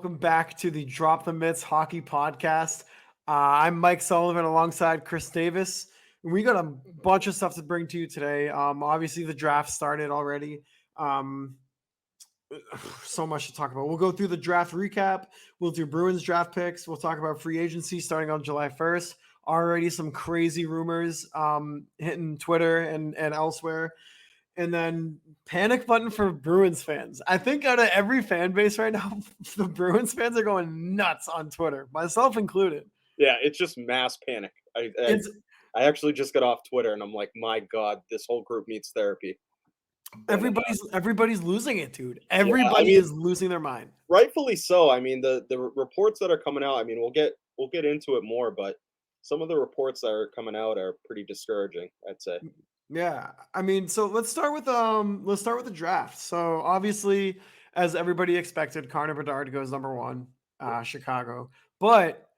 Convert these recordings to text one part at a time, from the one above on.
welcome back to the Drop the Mitts Hockey Podcast. I'm Mike Sullivan alongside Chris Davis. We got a bunch of stuff to bring to you today. Obviously, the draft started already. So much to talk about. We'll go through the draft recap. We'll do Bruins draft picks. We'll talk about free agency starting on July 1st. Already some crazy rumors hitting Twitter and elsewhere. And then panic button for Bruins fans. I think out of every fan base right now, the Bruins fans are going nuts on Twitter, myself included. Yeah, it's just mass panic. I actually just got off Twitter and I'm like, my God, this whole group needs therapy. Everybody's losing it, dude. Everybody is losing their mind. Rightfully so. I mean, the reports that are coming out, I mean, we'll get into it more, but some of the reports that are coming out are pretty discouraging, I'd say. Yeah, I mean, so let's start with the draft. So obviously, as everybody expected, Connor Bedard goes number 1, Chicago. But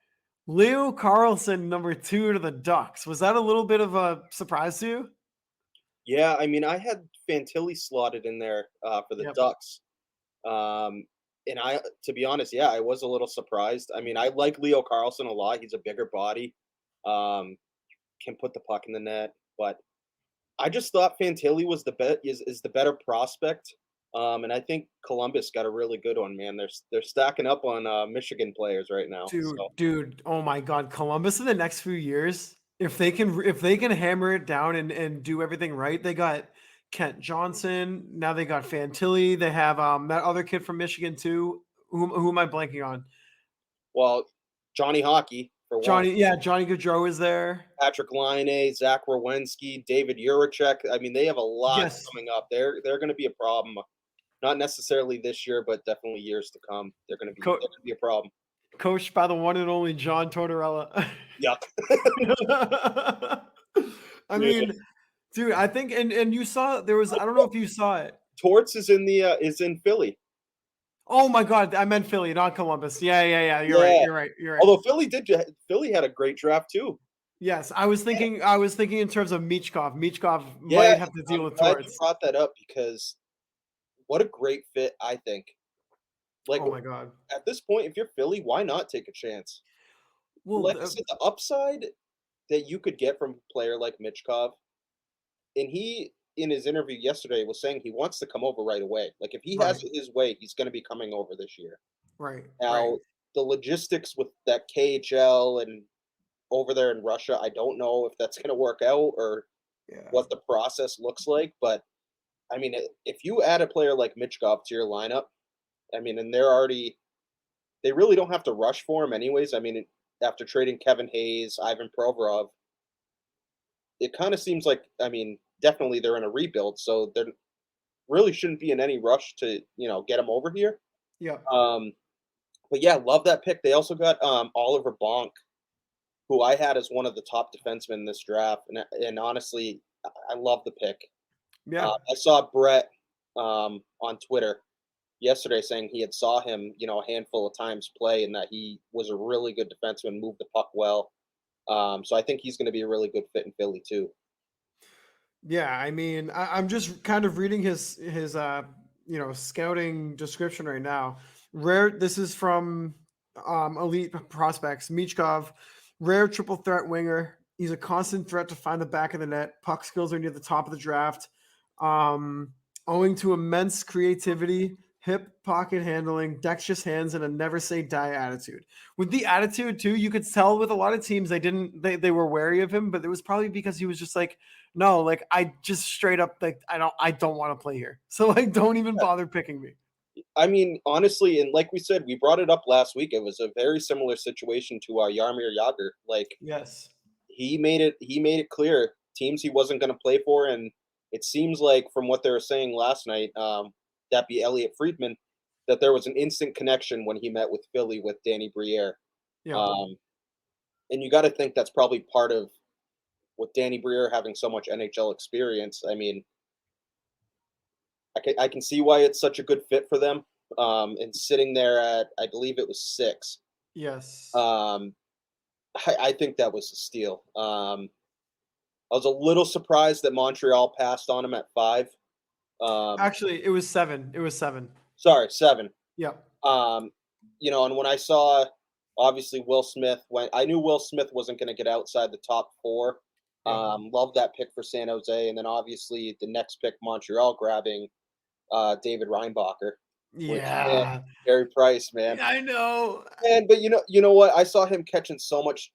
Leo Carlsson number 2 to the Ducks. Was that a little bit of a surprise to you? Yeah, I mean, I had Fantilli slotted in there for the Ducks, and to be honest, yeah, I was a little surprised. I mean, I like Leo Carlsson a lot. He's a bigger body, can put the puck in the net, but I just thought Fantilli was is the better prospect, and I think Columbus got a really good one, man. They're stacking up on Michigan players right now. Dude, oh my God, Columbus in the next few years, if they can hammer it down and do everything right, they got Kent Johnson. Now they got Fantilli. They have that other kid from Michigan too. Who am I blanking on? Well, Johnny Hockey. Johnny Gaudreau is there. Patrick Laine, Zach Werenski, David Juracek. I mean, they have a lot coming up. They're going to be a problem. Not necessarily this year, but definitely years to come. They're going to be a problem. Coached by the one and only John Tortorella. Yep. I mean, dude, I think and you saw there was I don't know if you saw it. Torts is in Philly. Oh my God, I meant Philly, not Columbus. Yeah. You're right. Although Philly had a great draft too. Yes, I was thinking in terms of Michkov. Michkov might have to deal with Torts. You brought that up because what a great fit, I think. Like, oh my God. At this point, if you're Philly, why not take a chance? Well, like I said, the upside that you could get from a player like Michkov, and he in his interview yesterday was saying he wants to come over right away. Like if he has it his way, he's going to be coming over this year. Right. Now, the logistics with that KHL and over there in Russia, I don't know if that's going to work out or what the process looks like. But I mean, if you add a player like Michkov to your lineup, I mean, and they really don't have to rush for him anyways. I mean, after trading Kevin Hayes, Ivan Provorov, it kind of seems like, I mean, definitely they're in a rebuild, so there really shouldn't be in any rush to, get him over here. Yeah. But yeah, love that pick. They also got Oliver Bonk, who I had as one of the top defensemen in this draft, and honestly, I love the pick. Yeah. I saw Brett on Twitter yesterday saying he had saw him, a handful of times play, and that he was a really good defenseman, moved the puck well. So I think he's going to be a really good fit in Philly too. Yeah, I mean, I'm just kind of reading his scouting description right now. This is from Elite Prospects. Michkov, rare triple threat winger. He's a constant threat to find the back of the net. Puck skills are near the top of the draft. Owing to immense creativity, hip pocket handling, dexterous hands, and a never say die attitude. With the attitude too, you could tell with a lot of teams they were wary of him, but it was probably because he was just like, no, like I just straight up like I don't want to play here. So like don't even bother picking me. I mean, honestly, and like we said, we brought it up last week. It was a very similar situation to Jaromir Jagr. Like, yes, he made it clear teams he wasn't going to play for, and it seems like from what they were saying last night, that be Elliot Friedman, that there was an instant connection when he met with Philly with Danny Briere. Yeah. And you got to think that's probably part of with Danny Briere having so much NHL experience. I mean, I can see why it's such a good fit for them. And sitting there at, I believe it was 6. Yes. I think that was a steal. I was a little surprised that Montreal passed on him at 5. Actually, it was 7. It was 7. Sorry, 7. Yeah. and when I saw obviously Will Smith I knew Will Smith wasn't going to get outside the top 4. Yeah. Love that pick for San Jose, and then obviously the next pick, Montreal grabbing David Reinbacher, which man, Yeah. Carey Price, man. I know. And but you know what? I saw him catching so much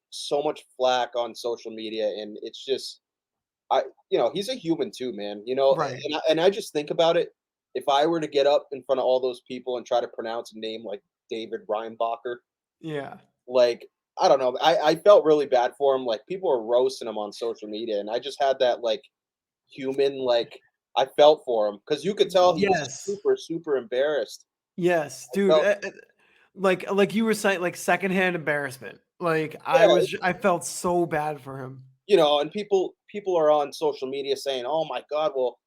flack on social media, and it's just he's a human too, man. Right. And I just think about it. If I were to get up in front of all those people and try to pronounce a name like David Reinbacher, Yeah. like I don't know, I felt really bad for him. Like people were roasting him on social media, and I just had that like human I felt for him because you could tell he was Yes. super super embarrassed. Yes, I dude. felt Like you were saying, like secondhand embarrassment. Like yeah, I felt so bad for him. and people are on social media saying, "Oh my God, well,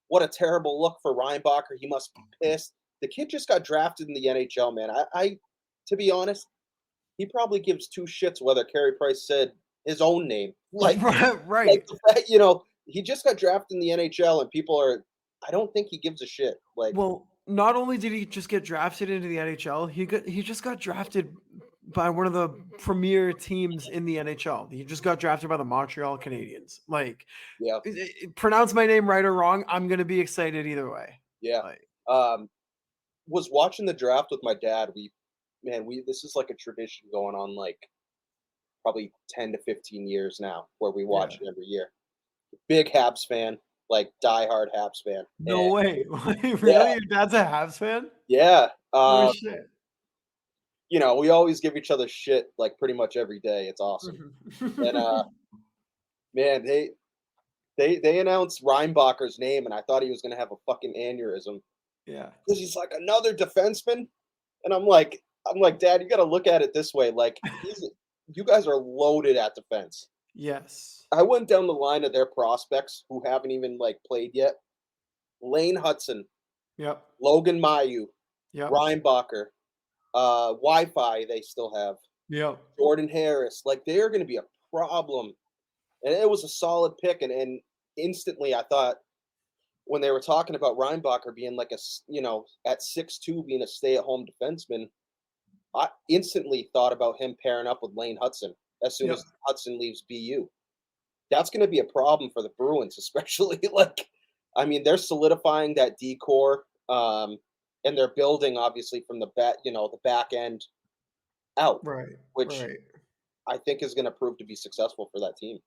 what a terrible look for Reinbacher. He must be pissed." The kid just got drafted in the NHL, man. I to be honest, he probably gives two shits whether Carey Price said his own name. Right, Like right. the fact, he just got drafted in the NHL, and people are. I don't think he gives a shit. Like, Well, not only did he just get drafted into the NHL, he just got drafted by one of the premier teams in the NHL. He just got drafted by the Montreal Canadiens. Like, yeah, pronounce my name right or wrong, I'm gonna be excited either way. yeah. Like, Um, was watching the draft with my dad. We this is like a tradition going on like probably 10 to 15 years now, where we yeah. watch it every year. Big Habs fan, like diehard Habs fan, No and way. yeah, Really? Your dad's a Habs fan? yeah. No shit. We always give each other shit like pretty much every day. It's awesome. And man, they announced Reinbacher's name, and I thought he was gonna have a fucking aneurysm Yeah. because he's like another defenseman, and I'm like, Dad, you got to look at it this way. Like you guys are loaded at defense. Yes. I went down the line of their prospects who haven't even like played yet. Lane Hudson, Yep. Logan Mayu, Yep. Reinbacher, Wi-Fi. They still have Yep. Jordan Harris. Like they are going to be a problem, and it was a solid pick. And instantly, I thought when they were talking about Reinbacher being like at 6'2", being a stay-at-home defenseman, I instantly thought about him pairing up with Lane Hudson as soon Yep. as Hudson leaves BU. That's going to be a problem for the Bruins, especially like, I mean, they're solidifying that decor, and they're building obviously from the back end out, Right. which Right. I think is going to prove to be successful for that team.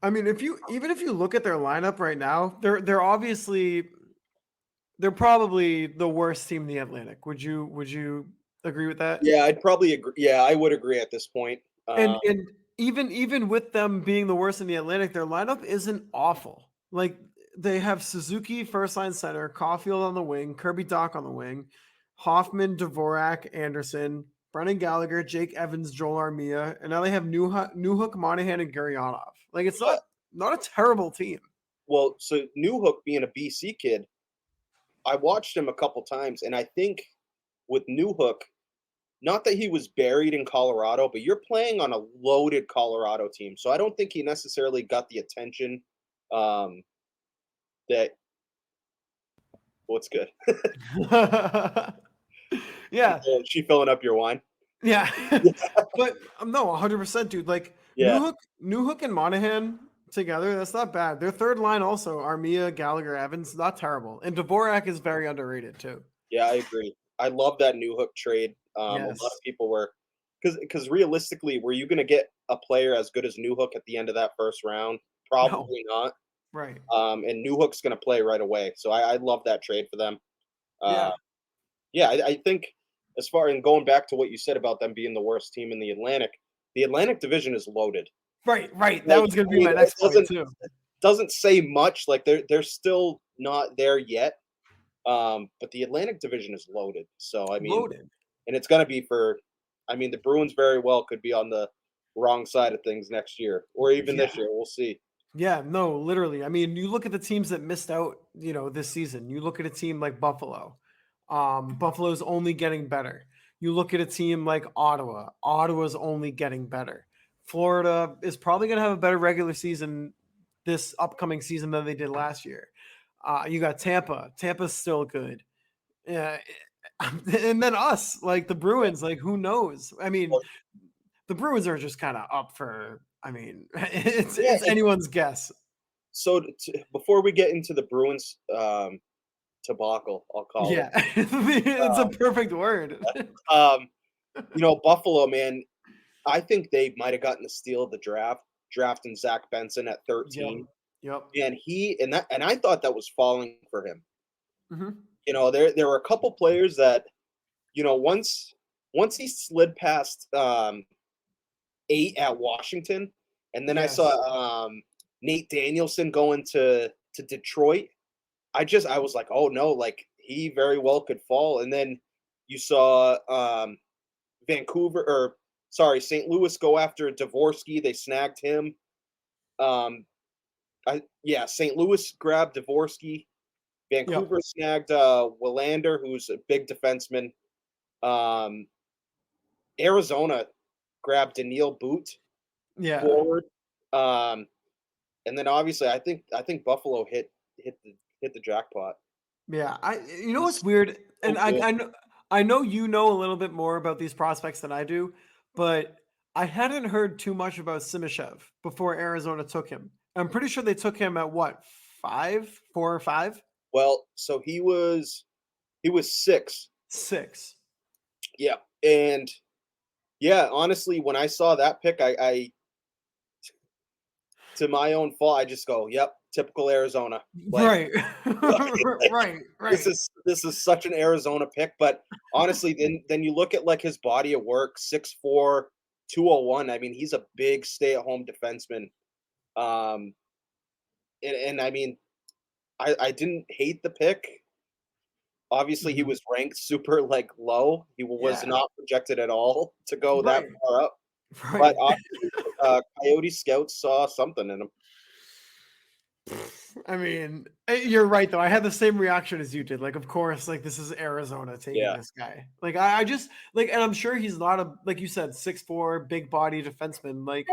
I mean, even if you look at their lineup right now, they're probably the worst team in the Atlantic. Would you agree with that? Yeah, I'd probably agree. Yeah, I would agree at this point. And even with them being the worst in the Atlantic, their lineup isn't awful. Like they have Suzuki first line center, Caulfield on the wing, Kirby Doc on the wing, Hoffman, Dvorak, Anderson, Brendan Gallagher, Jake Evans, Joel Armia, and now they have Newhook, Monahan, and Gurionov. Like it's not a terrible team. Well, so Newhook being a BC kid, I watched him a couple times, and I think with Newhook, not that he was buried in Colorado, but you're playing on a loaded Colorado team, so I don't think he necessarily got the attention um, that. What's good? Yeah. She filling up your wine. Yeah. But no, 100%, dude. Like Yeah, Newhook and Monahan together, that's not bad. Their third line also, Armia, Gallagher, Evans, not terrible. And Dvorak is very underrated too. yeah, I agree. I love that Newhook trade. A lot of Yes. people were because realistically, were you going to get a player as good as Newhook at the end of that first round? No. Probably not. Right. And Newhook's going to play right away, so I love that trade for them. Uh, Yeah. yeah, I think as far and going back to what you said about them being the worst team in the Atlantic Division is loaded. Right. Right. That Like, was gonna I be mean, my it next point too. doesn't say much. Like they're still not there yet. But the Atlantic Division is loaded. So I mean, Loaded. and it's going to be the Bruins very well could be on the wrong side of things next year or even Yeah. this year. We'll see. Yeah, no, literally. I mean, you look at the teams that missed out, this season. You look at a team like Buffalo. Buffalo's only getting better. You look at a team like Ottawa. Ottawa's only getting better. Florida is probably going to have a better regular season this upcoming season than they did last year. You got Tampa. Tampa's still good. Yeah, And then us, like the Bruins, like who knows? I mean, the Bruins are just kind of up for. I mean, Yeah. it's anyone's guess. So before we get into the Bruins debacle, I'll call it. Yeah, it's a perfect word. Um, Buffalo, man, I think they might have gotten the steal of the draft, drafting Zach Benson at Yep. 13. Yep. And I thought that was falling for him. Hmm. There were a couple players that, once he slid past 8 at Washington, and then I Yes. saw Nate Danielson going to Detroit. I was like, oh no, like he very well could fall. And then you saw St. Louis go after Dvorsky. They snagged him. St. Louis grabbed Dvorsky. Yep. Vancouver snagged Willander, who's a big defenseman. Um, Arizona grabbed Daniil Boot Yeah. forward. Um, and then obviously I think Buffalo hit the jackpot. Yeah. You know what's He's weird, and so good. I know you know a little bit more about these prospects than I do, but I hadn't heard too much about Simishev before Arizona took him. I'm pretty sure they took him at what, 4 or 5? Well, so he was 6. 6. Yeah. And yeah, honestly, when I saw that pick, I to my own fault, I just go, "Yep, typical Arizona." Like, Right. Right. this Right. is such an Arizona pick, but honestly, then you look at like his body of work, 6'4", 201. I mean, he's a big stay-at-home defenseman. Um, and I mean, I didn't hate the pick. Obviously, he Mhm. was ranked super like low. He was Yeah. not projected at all to go that Right. far up. But Right. obviously, Coyote scouts saw something in him. I mean, you're right though. I had the same reaction as you did. Like, of course, like this is Arizona taking Yeah, this guy. Like, I just like, and I'm sure he's not a like you said, 6'4", big body defenseman. Like,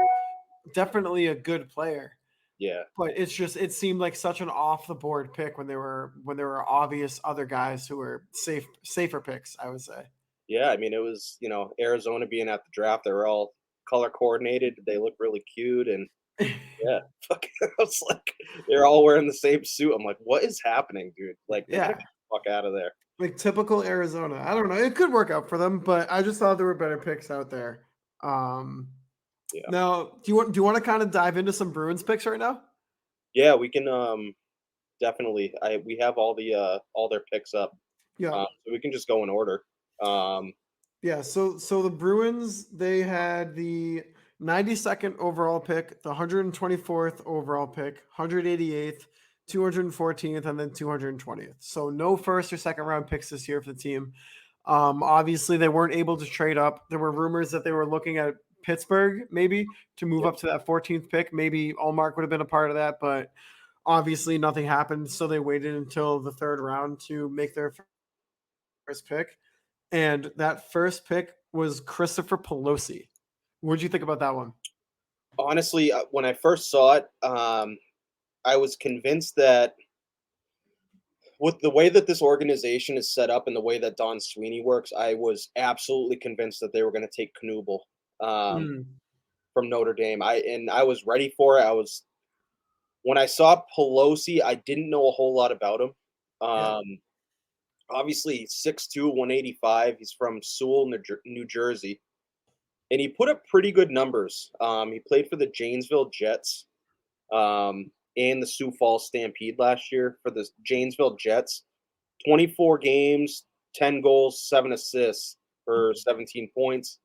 definitely a good player. yeah. But it's just it seemed like such an off the board pick when there were obvious other guys who were safer picks. I would say. Yeah, I mean, it was, Arizona being at the draft, they were all color coordinated. They look really cute. And yeah, fuck, I was like, they're all wearing the same suit. I'm like, what is happening, dude? Like, they gotta Yeah. get the fuck out of there. Like typical Arizona. I don't know. It could work out for them, but I just thought there were better picks out there. Um, Yeah. Now, do you want to kind of dive into some Bruins picks right now? Yeah, we can definitely we have all their picks up. Yeah. So we can just go in order. Um Yeah, so the Bruins, they had the 92nd overall pick, the 124th overall pick, 188th, 214th, and then 220th. So no first or second round picks this year for the team. Obviously they weren't able to trade up. There were rumors that they were looking at Pittsburgh maybe to move yeah, up to that 14th pick. Maybe Allmark would have been a part of that, but obviously nothing happened. So they waited until the third round to make their first pick. And that first pick was Christopher Pelosi. What'd you think about that one? honestly, when I first saw it, I was convinced that with the way that this organization is set up and the way that Don Sweeney works, I was absolutely convinced that they were going to take Knuble um, Mm, from Notre Dame. I was ready for it. I was When I saw Pelosi, I didn't know a whole lot about him. yeah. Um, Obviously, 6'2", 185. He's from Sewell, New Jersey, and he put up pretty good numbers. He played for the Janesville Jets and the Sioux Falls Stampede last year for the Janesville Jets. 24 games, 10 goals, 7 assists for 17 points.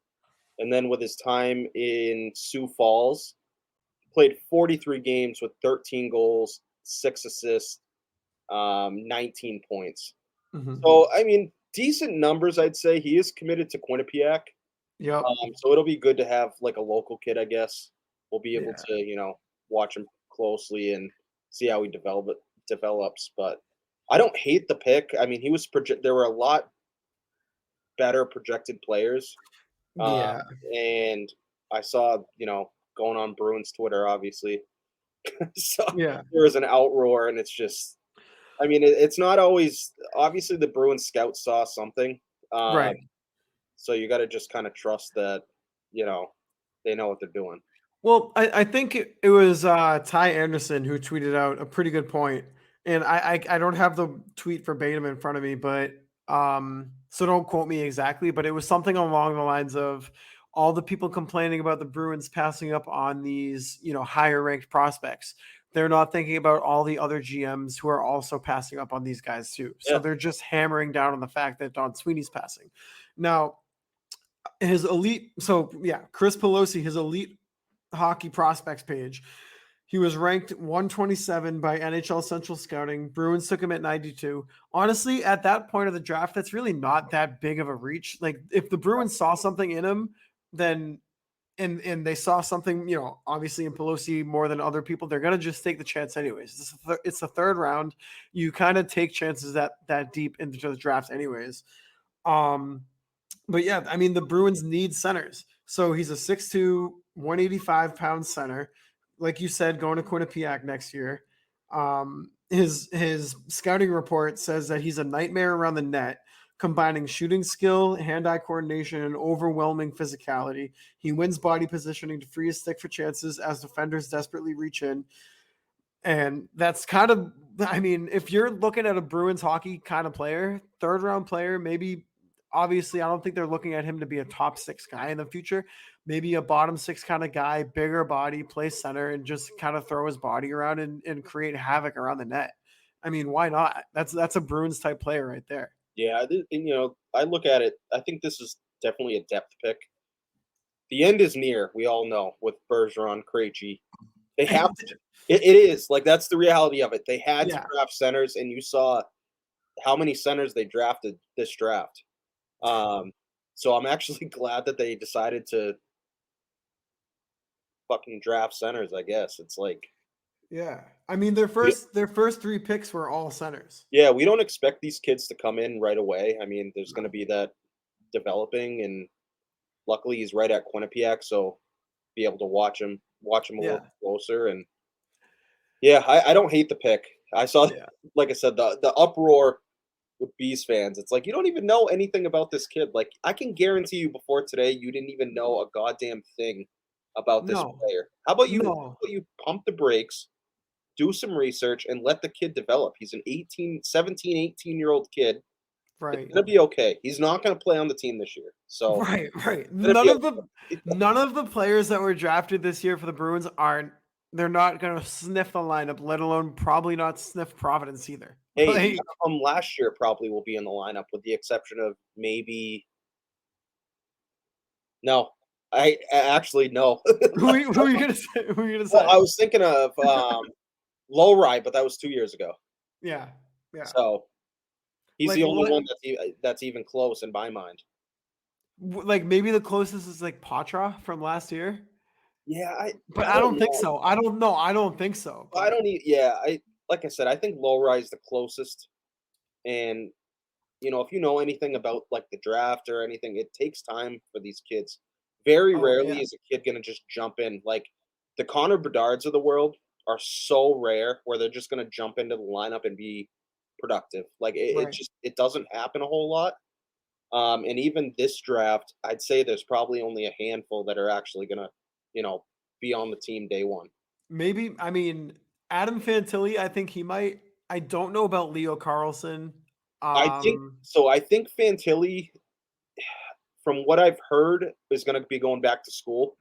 And then with his time in Sioux Falls, he played 43 games with 13 goals, 6 assists, 19 points. Hmm. So, I mean, decent numbers, I'd say. He is committed to Quinnipiac. Yep. So it'll be good to have like a local kid, I guess. We'll be able Yeah. to, watch him closely and see how he develops. But I don't hate the pick. I mean, there were a lot better projected players. Um, Yeah. and I saw, going on Bruins Twitter, obviously. So Yeah. there was an outroar, and it's just, I mean, it's not always, obviously the Bruins scouts saw something Right. So you got to just kind of trust that, they know what they're doing. Well, I think it was Ty Anderson who tweeted out a pretty good point, and I don't have the tweet verbatim in front of me, but so don't quote me exactly, but it was something along the lines of all the people complaining about the Bruins passing up on these higher ranked prospects. They're not thinking about all the other GMs who are also passing up on these guys too. So Yeah, they're just hammering down on the fact that Don Sweeney's passing. Now, his elite, so yeah, Chris Pelosi, his elite hockey prospects page. He was ranked 127 by NHL Central Scouting. Bruins took him at 92. Honestly, at that point of the draft, that's really not that big of a reach. Like if the Bruins saw something in him, then and they saw something, obviously in Pelosi more than other people, they're gonna just take the chance anyways. It's the third round. You kind of take chances that deep into the draft anyways. Um, but yeah, I mean, the Bruins need centers. So he's a 6'2", 185-pound center. Like you said, going to Quinnipiac next year. His scouting report says that he's a nightmare around the net, combining shooting skill, hand-eye coordination, and overwhelming physicality. He wins body positioning to free his stick for chances as defenders desperately reach in. And that's kind of, I mean, if you're looking at a Bruins hockey kind of player, third round player, maybe, obviously, I don't think they're looking at him to be a top 6 guy in the future. Maybe a bottom 6 kind of guy, bigger body, play center, and just kind of throw his body around and create havoc around the net. I mean, why not? That's a Bruins type player right there. yeah. And, I look at it. I think this is definitely a depth pick. The end is near. We all know with Bergeron, Krejci. They have to. It is like that's the reality of it. They had to Yeah. draft centers, and you saw how many centers they drafted this draft. So I'm actually glad that they decided to fucking draft centers. I guess it's like, Yeah. I mean, their we, first 3 picks were all centers. yeah, we don't expect these kids to come in right away. I mean, there's going to be that developing, and luckily he's right at Quinnipiac, so be able to watch him a Yeah. little closer. And yeah, I don't hate the pick. I saw, Yeah. like I said, the uproar with Bees fans. It's like you don't even know anything about this kid. Like I can guarantee you, before today, you didn't even know a goddamn thing about this No. player. How No. about you pump the brakes, do some research, and let the kid develop? He's an 18-year-old kid. It's Right. gonna be okay. He's not gonna play on the team this year, so Right, right. it's gonna be okay. None of the players that were drafted this year for the Bruins they're not gonna sniff the lineup, let alone probably not sniff Providence either. Hey, Like, none of 'em last year probably will be in the lineup, with the exception of maybe no. Actually no. who are you gonna say? Who are you gonna Well, say? I was thinking of Low Ride, but that was 2 years ago. Yeah, yeah. So he's Like, the only one that's even close in my mind. like maybe the closest is like Patra from last year, Yeah, but I I don't don't think know. so. I don't know. I don't think so. I But don't need. Yeah, I like I said, I think Low Ride is the closest. And if you know anything about like the draft or anything, it takes time for these kids. Very oh rarely yeah, is a kid gonna just jump in. Like the Connor Bedards of the world are so rare where they're just gonna jump into the lineup and be productive. Like right. it doesn't happen a whole lot. And even this draft, I'd say there's probably only a handful that are actually gonna, you know, be on the team day one. Maybe, I mean, Adam Fantilli, I think he might. I don't know about Leo Carlson. I think Um, so. I think Fantilli, from what I've heard, is gonna be going back to school.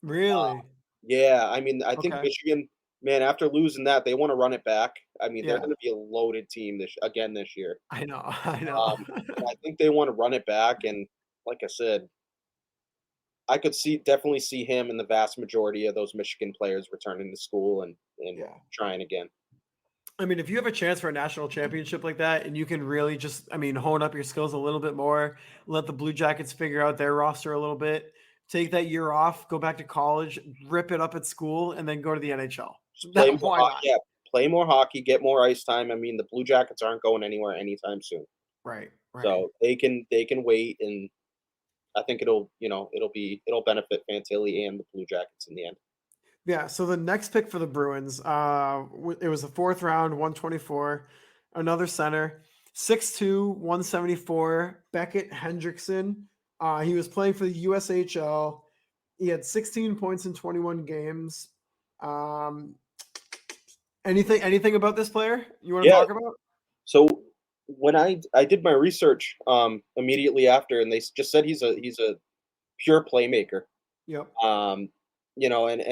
really? Yeah, I mean, I think Okay. Michigan, man, after losing that, they want to run it back. I mean, they're Yeah, going to be a loaded team this year. I know. I know. I think they want to run it back, and like I said, I could definitely see him and the vast majority of those Michigan players returning to school and Yeah. trying again. I mean, if you have a chance for a national championship like that and you can really just, I mean, hone up your skills a little bit more, let the Blue Jackets figure out their roster a little bit, take that year off, go back to college, rip it up at school, and then go to the NHL. Just play more Why hockey. not? Yeah, play more hockey, get more ice time. I mean, the Blue Jackets aren't going anywhere anytime soon, Right, right. so they can wait, and I think it'll benefit Fantilli and the Blue Jackets in the end. Yeah, so the next pick for the Bruins, it was the 4th round, 124, another center. 6'2", 174. Beckett Hendrickson. He was playing for the USHL. He had 16 points in 21 games. Anything about this player you want to Yeah. talk about? So when I did my research immediately after, and they just said he's a pure playmaker. Yep. And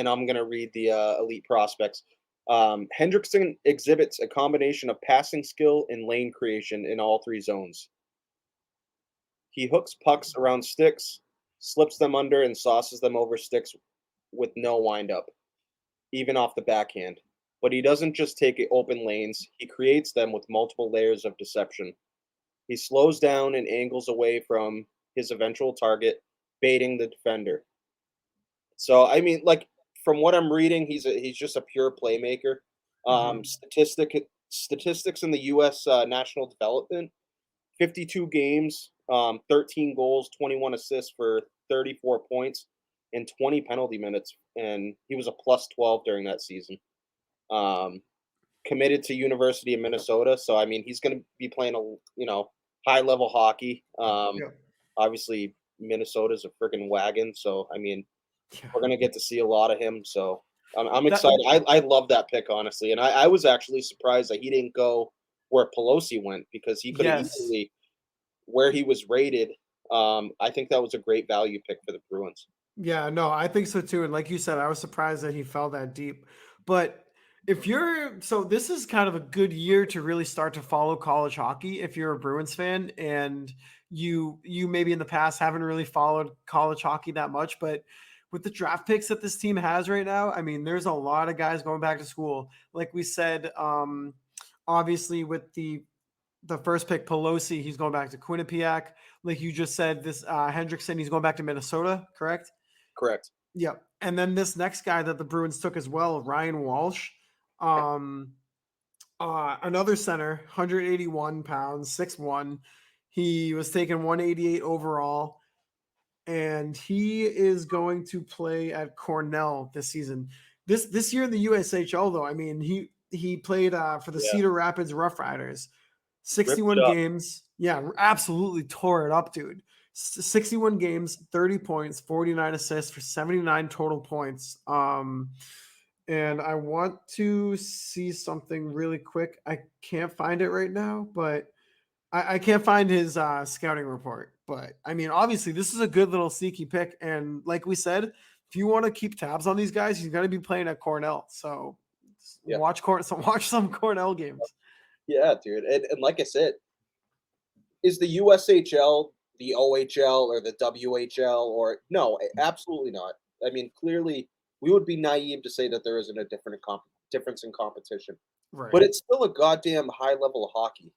I'm gonna read the elite prospects. Hendrickson exhibits a combination of passing skill and lane creation in all three zones. He hooks pucks around sticks, slips them under, and sauces them over sticks with no windup, even off the backhand. But he doesn't just take open lanes; he creates them with multiple layers of deception. He slows down and angles away from his eventual target, baiting the defender. So I mean, like from what I'm reading, he's just a pure playmaker. Mhm. Statistics in the U.S. National Development: 52 games, 13 goals, 21 assists for 34 points, and 20 penalty minutes, and he was a plus 12 during that season. Um, Committed to University of Minnesota, so I mean he's going to be playing high level hockey. Yeah. Obviously Minnesota's a freaking wagon, so I mean Yeah. we're gonna get to see a lot of him. So I'm That excited. I love that pick honestly, and I was actually surprised that he didn't go where Pelosi went because he could have yes. easily where he was rated. I think that was a great value pick for the Bruins. Yeah, no, I think so too. And like you said, I was surprised that he fell that deep. But if you're so this is kind of a good year to really start to follow college hockey if you're a Bruins fan and you maybe in the past haven't really followed college hockey that much, but with the draft picks that this team has right now, I mean, there's a lot of guys going back to school. Like we said, obviously with the first pick, Pelosi, he's going back to Quinnipiac. Like you just said, this Hendrickson, he's going back to Minnesota, correct? Correct. Yep. And then this next guy that the Bruins took as well, Ryan Walsh, um, another center, 181 pounds, 6'1". He was taken 188 overall, and he is going to play at Cornell this season. This year in the USHL, though, I mean, he played for the Yeah. Cedar Rapids Rough Riders, Ripped it 61 up. games. Yeah, absolutely tore it up, dude. 61 games, 30 points, 49 assists for 79 total points. And I want to see something really quick. I can't find it right now, but I can't find his scouting report. But I mean, obviously, this is a good little sneaky pick. And like we said, if you want to keep tabs on these guys, he's going to be playing at Cornell. So Yeah. watch some Cornell games. Yeah, dude. And like I said, is the USHL the OHL or the WHL or no? Absolutely not. I mean, clearly, we would be naive to say that there isn't a difference in competition, Right. but it's still a goddamn high level of hockey.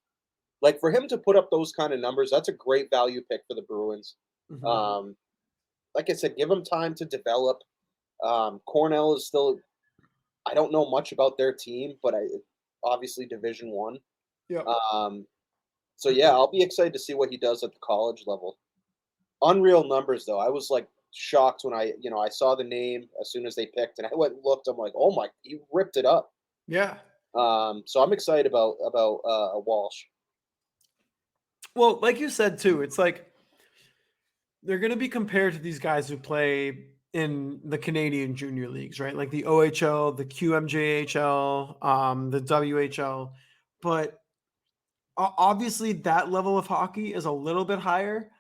Like for him to put up those kind of numbers, that's a great value pick for the Bruins. Mhm. Um, like I said, give him time to develop. Cornell is still. I don't know much about their team, but obviously Division One. Yep. Um, so yeah, I'll be excited to see what he does at the college level. Unreal numbers though. I was like shocked when I saw the name as soon as they picked, and I went and looked. I'm like, oh my, he ripped it up. Yeah. So I'm excited about Walsh. Well, like you said too, it's like they're going to be compared to these guys who play in the Canadian junior leagues, right? Like the OHL, the QMJHL, the WHL. But obviously, that level of hockey is a little bit higher.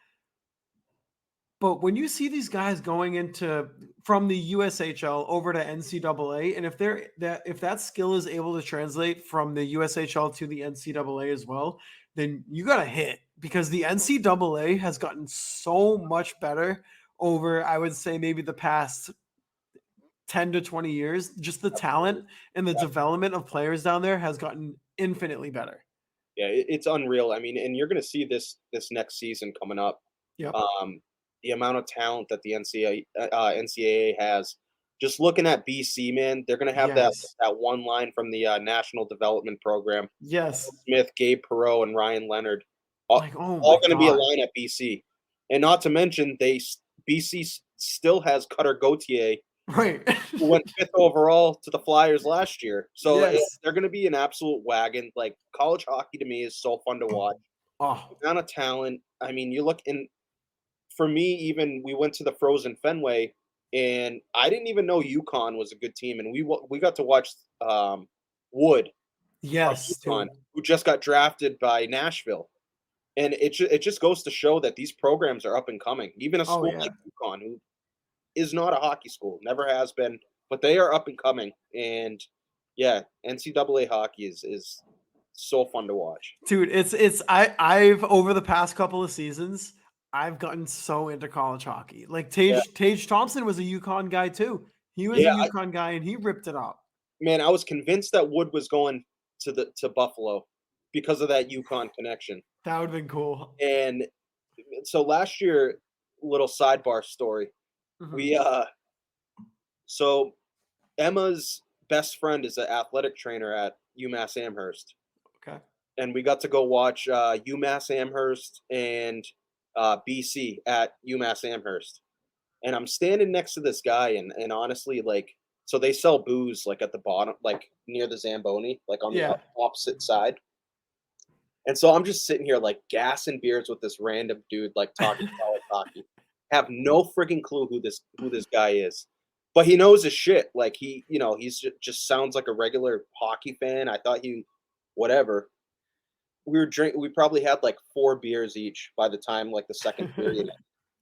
But when you see these guys going into from the USHL over to NCAA, and if that skill is able to translate from the USHL to the NCAA as well, then you got to hit because the NCAA has gotten so much better over, I would say, maybe the past 10 to 20 years. Just the talent and the Yeah, development of players down there has gotten infinitely better. yeah, it's unreal. I mean, and you're going to see this next season coming up. Yep. Um, the amount of talent that the NCAA has. Just looking at BC, man, they're going to have that Yes. that one line from the National Development Program. Yes. Smith, Gabe Perreault, and Ryan Leonard, all, Like, oh my all going to be a God. line at BC. And not to mention, BC still has Cutter Gauthier Right. who went 5th overall to the Flyers last year. So Yes. they're going to be an absolute wagon. Like college hockey to me is so fun to watch. Oh, The amount of talent. I mean, you look in for me, even we went to the Frozen Fenway, and I didn't even know UConn was a good team, and we got to watch Wood from yes, UConn, dude. who just got drafted by Nashville, and it just goes to show that these programs are up and coming. Even a Oh, school yeah. like UConn, who is not a hockey school, never has been, but they are up and coming, and yeah, NCAA hockey is so fun to watch. Dude, I've over the past couple of seasons, I've gotten so into college hockey. Like Yeah, Tage Thompson was a UConn guy too. He was a yeah, UConn guy and he ripped it up. man, I was convinced that Wood was going to Buffalo because of that UConn connection. That would have been cool. And so last year, little sidebar story. Mhm. We so Emma's best friend is an athletic trainer at UMass Amherst, Okay. and we got to go watch UMass Amherst and BC at UMass Amherst. And I'm standing next to this guy, and honestly, like, so they sell booze like at the bottom, like near the Zamboni, like on the Yeah. opposite side. And so I'm just sitting here like gassing beers with this random dude, like talking college hockey. Have no freaking clue who this guy is, but he knows his shit. Like he's just sounds like a regular hockey fan. I thought he, whatever. We probably had like 4 beers each by the time like the second period.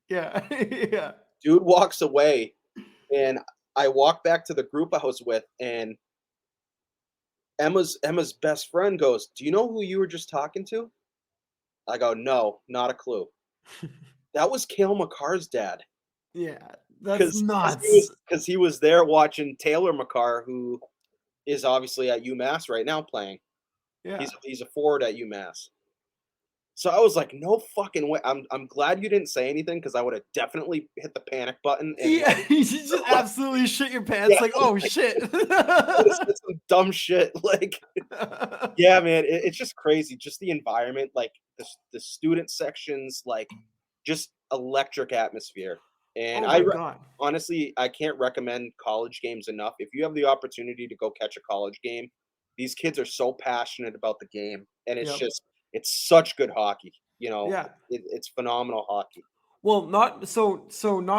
Yeah. Yeah. Dude walks away, and I walk back to the group I was with, and Emma's best friend goes, "Do you know who you were just talking to?" I go, "No, not a clue." That was Cale Makar's dad, Yeah. That's because nuts. he was there watching Taylor Makar, who is obviously at UMass right now playing. Yeah. He's a forward at UMass. So I was like, "No fucking way." I'm glad you didn't say anything, because I would have definitely hit the panic button and Yeah. like, You should just absolutely shit your pants yeah, like, oh shit. would have said some dumb shit like, yeah, man, it's just crazy. Just the environment, like the student sections, like just electric atmosphere. And Oh my God. honestly, I can't recommend college games enough. If you have the opportunity to go catch a college game, these kids are so passionate about the game, and Yep. it's such good hockey. Yeah. It's phenomenal hockey. Well, not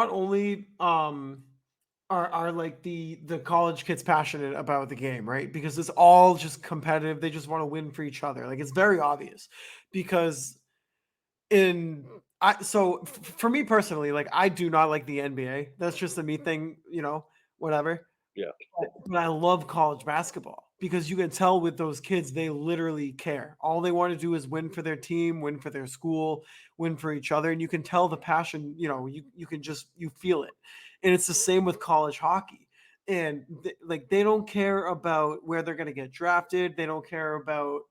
only are like the college kids passionate about the game, right? Because it's all just competitive. They just want to win for each other. Like it's very obvious because in I so for me personally, like I do not like the NBA. That's just a me thing, whatever. Yeah, But I love college basketball because you can tell with those kids, they literally care. All they want to do is win for their team, win for their school, win for each other. And you can tell the passion, you feel it. And it's the same with college hockey. And like they don't care about where they're going to get drafted. They don't care about,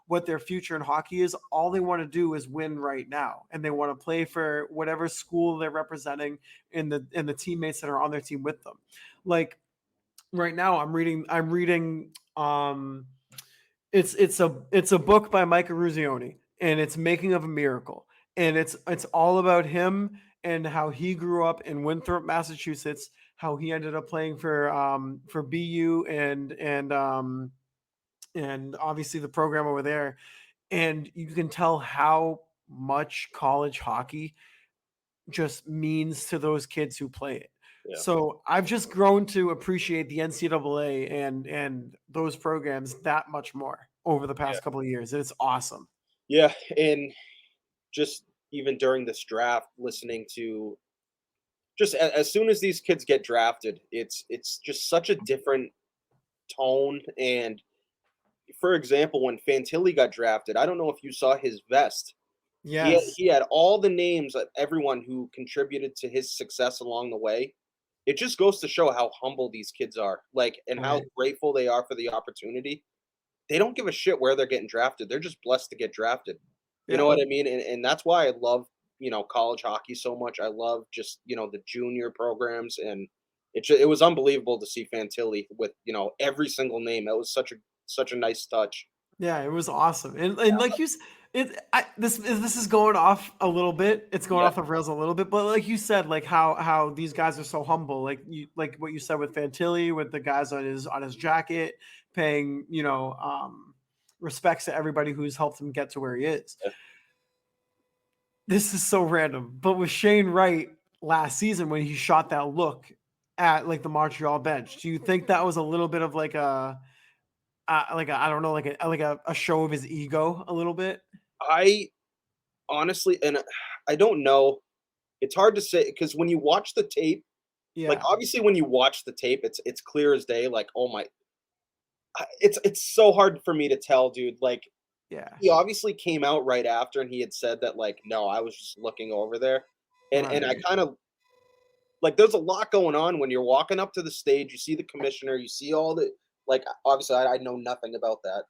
what their future in hockey is. All they want to do is win right now. And they want to play for whatever school they're representing and the teammates that are on their team with them. Like right now I'm reading it's a book by Mike Eruzione and it's Making of a Miracle, and it's all about him and how he grew up in Winthrop, Massachusetts, how he ended up playing for BU and obviously the program over there, and you can tell how much college hockey just means to those kids who play it. yeah, So I've just grown to appreciate the NCAA and those programs that much more over the yeah, past couple of years. It's awesome. yeah. And just even during this draft, listening to just as soon as these kids get drafted, it's just such a different tone. And for example, when Fantilli got drafted, I don't know if you saw his vest. Yes. He had all the names of everyone who contributed to his success along the way. It just goes to show how humble these kids are, like, and how Right. grateful they are for the opportunity. They don't give a shit where they're getting drafted. They're just blessed to get drafted. You know Yeah. what I mean? And that's why I love, college hockey so much. I love just, the junior programs, and it was unbelievable to see Fantilli with, every single name. That was such a nice touch. Yeah, it was awesome. And like This is going off a little bit. It's going Yeah. off the rails a little bit, but like you said, like how these guys are so humble. Like what you said with Fantilli, with the guys on his jacket, paying respects to everybody who's helped him get to where he is. Yeah. This is so random, but with Shane Wright last season when he shot that look at like the Montreal bench, do you think that was a little bit of like a I don't know, like a show of his ego a little bit? I honestly, and I don't know. It's hard to say because when you watch the tape, like Yeah, obviously when you watch the tape, it's clear as day. Like, oh my, it's so hard for me to tell, dude. Like, yeah, he obviously came out right after, and he had said that, like, no, I was just looking over there, and I right. kind of like. There's a lot going on when you're walking up to the stage. You see the commissioner, you see all the like. Obviously, I know nothing about that,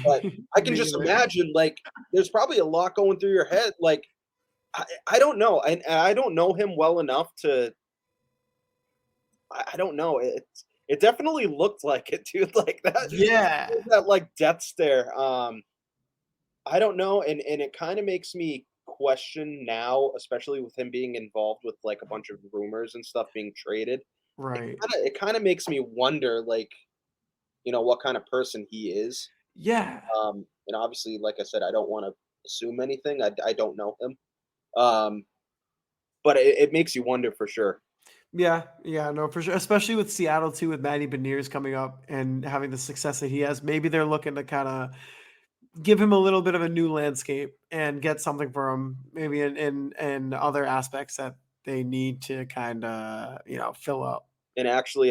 but I can Me just either. imagine like there's probably a lot going through your head. Like, I don't know, and I don't know him well enough to. I don't know. It definitely looked like it, dude. Like Yeah, that like death stare. I don't know, and it kind of makes me question now, especially with him being involved with like a bunch of rumors and stuff being traded. right. It kind of makes me wonder, like, what kind of person he is. Yeah, And obviously, like I said, I don't want to assume anything. I don't know him. Um, but it makes you wonder for sure. yeah, no, for sure. Especially with Seattle too, with Matty Beniers coming up and having the success that he has. Maybe they're looking to kind of give him a little bit of a new landscape and get something for him, maybe in other aspects that they need to kind of fill up. And actually,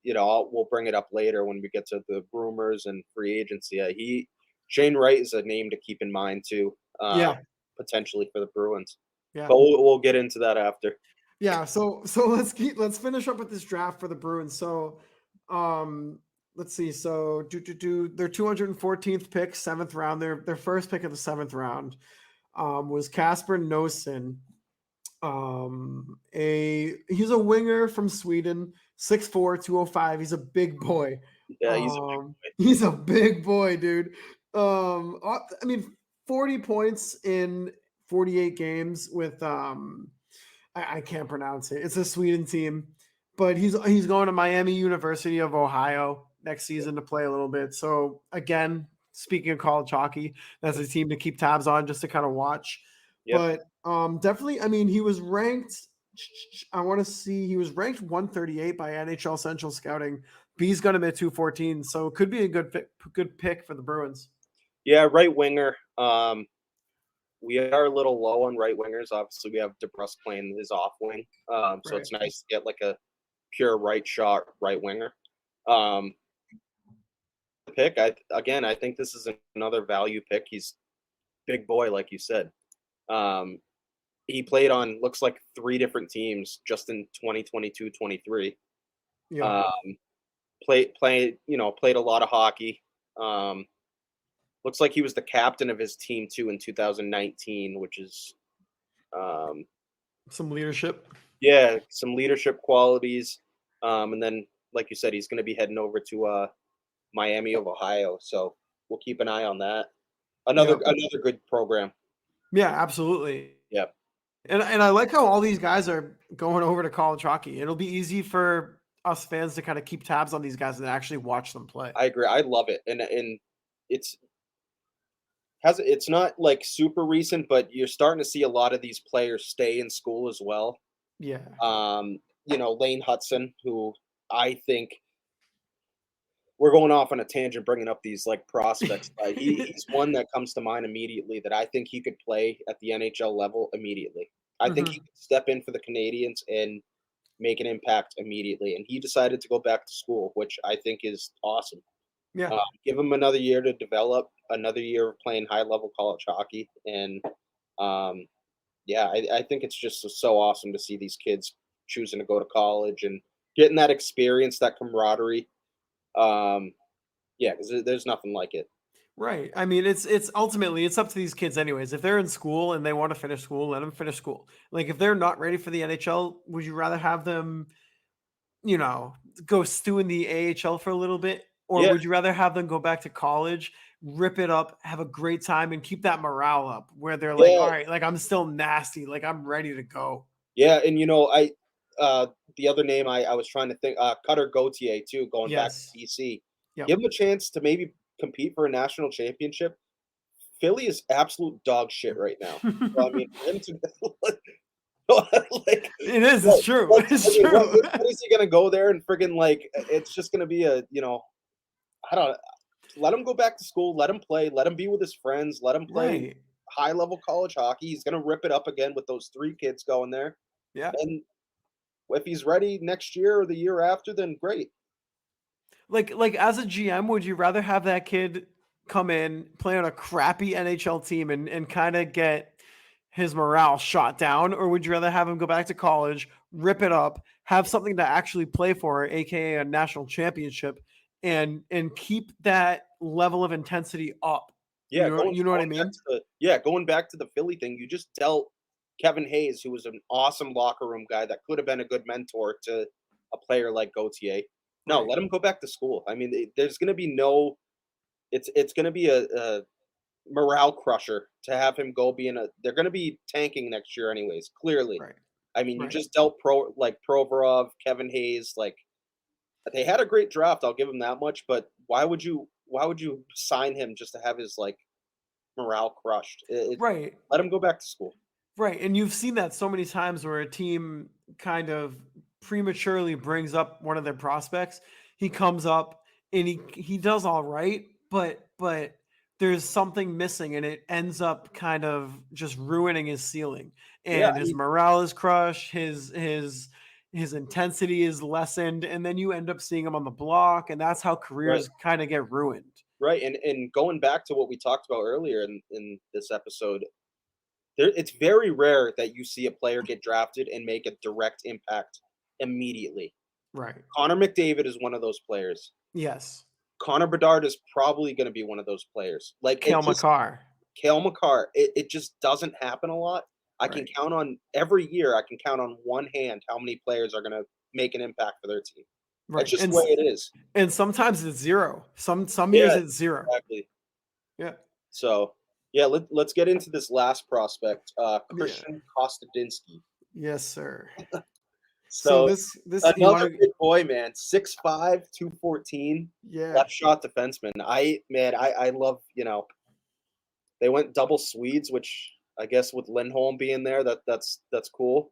we'll bring it up later when we get to the rumors and free agency. Shane Wright is a name to keep in mind too, Yeah, potentially for the Bruins. yeah. But we'll get into that after. Yeah, so let's finish up with this draft for the Bruins. So, um, let's see. So, do their 214th pick, seventh round. Their first pick of the seventh round, was Casper Nosen. He's a winger from Sweden, 6'4", 205. He's a big boy. Yeah, he's a He's a big boy, dude. I mean, 40 points in 48 games with I can't pronounce it. It's a Sweden team, but he's going to Miami University of Ohio next season to play a little bit. So again, speaking of college hockey, that's a team to keep tabs on just to kind of watch. Yep. But definitely, I mean, he was ranked. I want to see. He was ranked 138 by NHL Central Scouting. B's got him at 214, so it could be a good pick for the Bruins. Yeah, right winger. We are a little low on right wingers. Obviously, we have DeBrusque playing his off wing, so Right. it's nice to get like a pure right shot right winger. Um, Pick. I think this is another value pick. He's big boy, like you said. Um, he played on looks like 3 different teams just in 2022-23. Yeah. Um, played a lot of hockey. Um, looks like he was the captain of his team too in 2019, which is um, Some leadership. yeah, some leadership qualities. And then, like you said, he's going to be heading over to Miami of Ohio, so we'll keep an eye on that. Yeah. Another good program. Yeah, absolutely. Yeah, And I like how all these guys are going over to college hockey. It'll be easy for us fans to kind of keep tabs on these guys and actually watch them play. I agree. I love it, and it's it's not like super recent, but you're starting to see a lot of these players stay in school as well. Yeah. Lane Hudson, who I think we're going off on a tangent bringing up these like prospects. He's one that comes to mind immediately that I think he could play at the NHL level immediately. I think he Hmm. could step in for the Canadians and make an impact immediately. And he decided to go back to school, which I think is awesome. Yeah. Give him another year to develop, another year of playing high level college hockey. And yeah, I think it's just so awesome to see these kids choosing to go to college and getting that experience, that camaraderie. Yeah, because there's nothing like it. Right. I mean, it's ultimately it's up to these kids anyways. If they're in school and they want to finish school, let them finish school. Like if they're not ready for the NHL, would you rather have them, you know, go stew in the AHL for a little bit, or Yeah, would you rather have them go back to college rip it up, have a great time, and keep that morale up where they're like, all Yeah, right, like I'm still nasty, like I'm ready to go. yeah, and the other name I was trying to think, Cutter Gauthier too, going back to Yes. BC. Yep. Give him a chance to maybe compete for a national championship. Philly is absolute dog shit right now. So, I mean, for him to like, It is. It's what, true. what, I It's mean, true. what is he gonna go there and friggin' like? It's just gonna be I don't. Let him go back to school. Let him play. Let him be with his friends. Let him play Right. high level college hockey. He's gonna rip it up again with those three kids going there. Yeah. And if he's ready next year or the year after, then great. Like as a GM, would you rather have that kid come in, play on a crappy NHL team and kind of get his morale shot down, or would you rather have him go back to college, rip it up, have something to actually play for, aka a national championship, and keep that level of intensity up? Yeah, You know what I mean? going back to the Philly thing, you just dealt Kevin Hayes, who was an awesome locker room guy that could have been a good mentor to a player like Gauthier. No, Right. let him go back to school. I mean, there's going to be no. It's going to be a morale crusher to have him go be in a. They're going to be tanking next year, anyways. Clearly, Right. I mean, you Right. just dealt Provorov, Kevin Hayes. Like they had a great draft. I'll give him that much. But why would you sign him just to have his like morale crushed? Right. Let him go back to school. Right, and you've seen that so many times where a team kind of prematurely brings up one of their prospects. He comes up and he does all right, but there's something missing and it ends up kind of just ruining his ceiling. Yeah, And I his mean, morale is crushed, his intensity is lessened, and then you end up seeing him on the block, and that's how right, careers kind of get ruined. right, and going back to what we talked about earlier in this episode, it's very rare that you see a player get drafted and make a direct impact immediately. Right. Connor McDavid is one of those players. Yes. Connor Bedard is probably going to be one of those players. Like it Kale just McCarr. Kale McCarr. It just doesn't happen a lot. I can Right. count on every year. I can count on one hand how many players are going to make an impact for their team. That's Right. just the way it is. And sometimes it's 0. Some years Yeah, it's 0. exactly. Yeah. So, yeah, let's get into this last prospect, Yeah. Christian Kostadinsky. Yes, sir. So So, this you another wanna big boy, man, 6'5", 214, yeah. left shot defenseman. I love, they went double Swedes, which I guess with Lindholm being there, that's cool.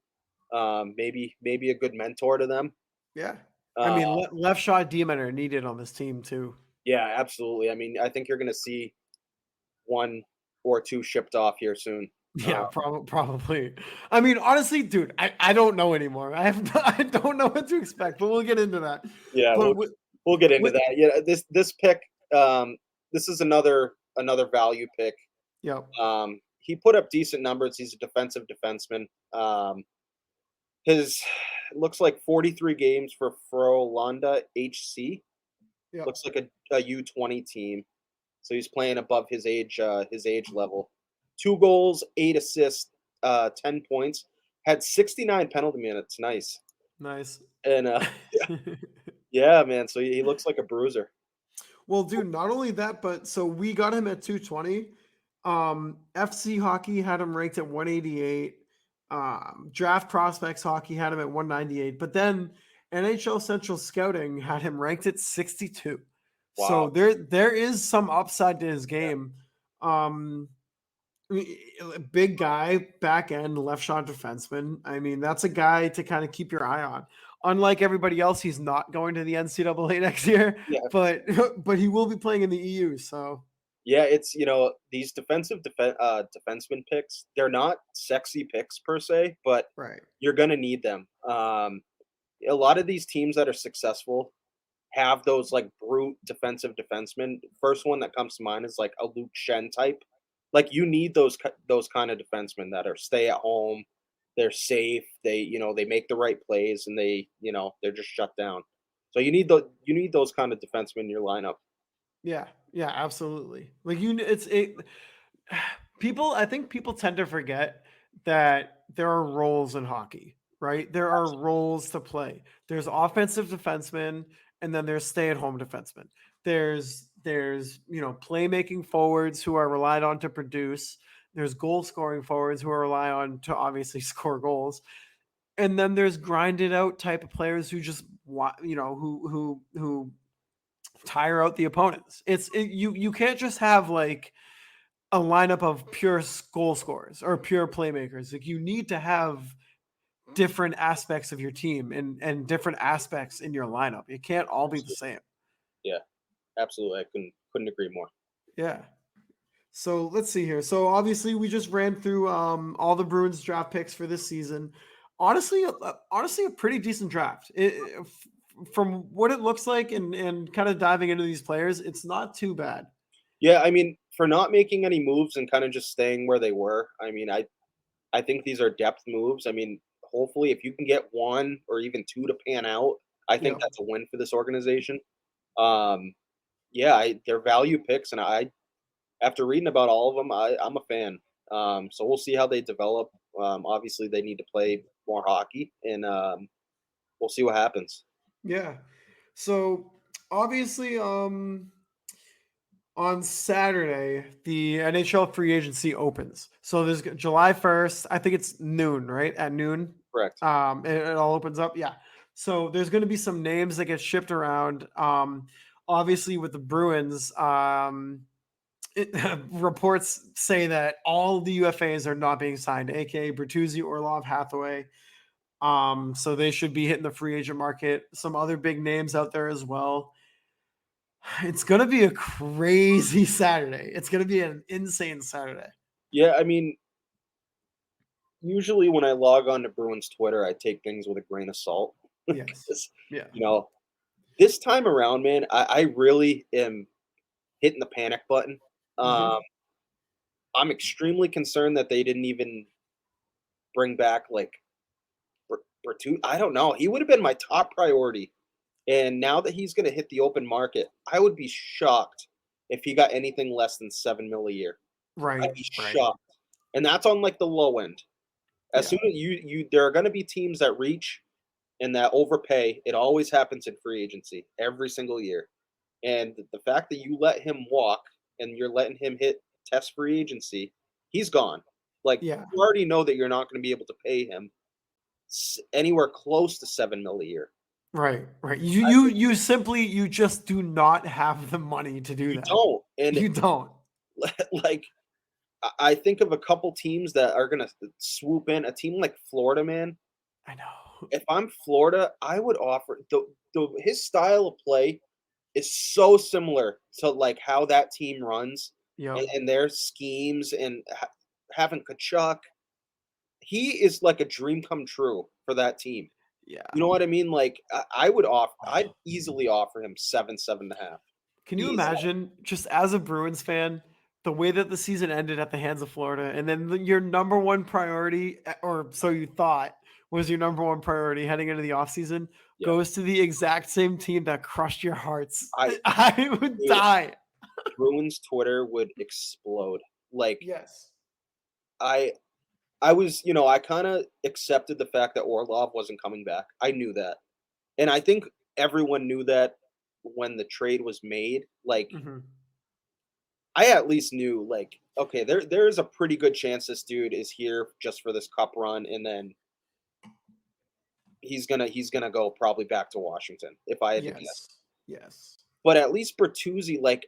Maybe a good mentor to them. Yeah. I Uh, mean, left shot demon are needed on this team too. yeah, absolutely. I mean, I think you're gonna see one or two shipped off here soon. Yeah, probably. I mean, honestly, dude, I don't know anymore. I don't know what to expect, but we'll get into that. Yeah, But we'll get into with that. Yeah, this pick, this is another value pick. yeah. He put up decent numbers. He's a defensive defenseman. His looks like 43 games for Frölunda HC. Yeah. Looks like a U20 team. So he's playing above his age level. 2 goals, 8 assists, 10 points. Had 69 penalty minutes. Nice. Nice. And yeah, man. So he looks like a bruiser. Well, dude, not only that, but so we got him at 220. FC Hockey had him ranked at 188. Draft Prospects Hockey had him at 198. But then NHL Central Scouting had him ranked at 62. So Wow. there is some upside to his Yeah. game. Um, Big guy, back end, left shot defenseman. I mean, that's a guy to kind of keep your eye on. Unlike everybody else, he's not going to the NCAA next year, Yeah. but but he will be playing in the EU. So Yeah, it's these defenseman picks. They're not sexy picks per se, but right, you're gonna need them. A lot of these teams that are successful have those like brute defensive defensemen. First one that comes to mind is like a Luke Shen type. Like you need those kind of defensemen that are stay at home. They're safe. They make the right plays and they're just shut down. So you need those kind of defensemen in your lineup. yeah, yeah, absolutely. Like it's it. People, I think people tend to forget that there are roles in hockey, right? There are roles to play. There's offensive defensemen, and then there's stay-at-home defensemen. There's, playmaking forwards who are relied on to produce. There's goal scoring forwards who are relied on to obviously score goals. And then there's grinded out type of players who just who tire out the opponents. You can't just have like a lineup of pure goal scorers or pure playmakers. Like you need to have different aspects of your team and different aspects in your lineup. It can't all be the same. Yeah, absolutely. I couldn't agree more. Yeah. So let's see here. So obviously we just ran through all the Bruins draft picks for this season. Honestly, a pretty decent draft. From what it looks like and kind of diving into these players, it's not too bad. Yeah, I mean, for not making any moves and kind of just staying where they were, I mean, I think these are depth moves. I mean, hopefully if you can get one or even two to pan out, I think that's a win for this organization. Yeah, they're value picks, and after reading about all of them, I'm a fan. So we'll see how they develop. Obviously, they need to play more hockey, and we'll see what happens. Yeah. So obviously, on Saturday, the NHL free agency opens. So there's July 1st. I think it's noon, right? At noon. Correct. It all opens up. Yeah. So there's going to be some names that get shipped around. Obviously with the Bruins, reports say that all the UFAs are not being signed, aka Bertuzzi, Orlov, Hathaway. So they should be hitting the free agent market. Some other big names out there as well. It's going to be a crazy Saturday. It's going to be an insane Saturday. Yeah, I mean, usually when I log on to Bruins Twitter, I take things with a grain of salt. Yes. Yeah. This time around, man, I really am hitting the panic button. I'm extremely concerned that they didn't even bring back like Bertuzzi. I don't know. He would have been my top priority. And now that he's going to hit the open market, I would be shocked if he got anything less than $7 million a year. Right. I'd be shocked. And that's on like the low end. As soon as there are going to be teams that reach and that overpay. It always happens in free agency every single year. And the fact that you let him walk and you're letting him hit test free agency, he's gone. Like you already know that you're not going to be able to pay him anywhere close to $7 million a year. Right. You just do not have the money to do that. You don't. Like I think of a couple teams that are gonna swoop in. A team like Florida, man. I know. If I'm Florida, I would offer his style of play is so similar to like how that team runs and their schemes and having Kachuk. He is like a dream come true for that team. Yeah. You know what I mean? Like I'd easily offer him 7.5. Can you imagine, just as a Bruins fan, the way that the season ended at the hands of Florida, and then your number one priority, or so you thought was your number one priority heading into the offseason, goes to the exact same team that crushed your hearts? I would die. Bruins Twitter would explode. Like, yes. I was, I kind of accepted the fact that Orlov wasn't coming back. I knew that. And I think everyone knew that when the trade was made. Like, I at least knew, like, okay, there is a pretty good chance this dude is here just for this cup run, and then he's gonna go probably back to Washington, if I had to guess. Yes. But at least Bertuzzi, like,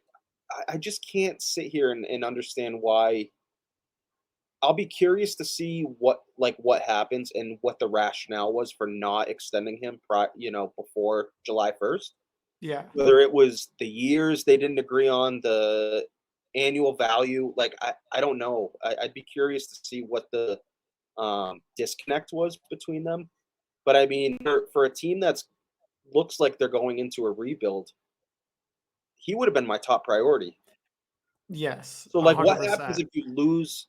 I just can't sit here and understand why. I'll be curious to see what happens and what the rationale was for not extending him, before July 1st. Yeah. Whether it was the years they didn't agree on, the annual value, like I don't know. I'd be curious to see what the disconnect was between them. But I mean, for a team that's looks like they're going into a rebuild, he would have been my top priority. Yes. So like, 100%. What happens if you lose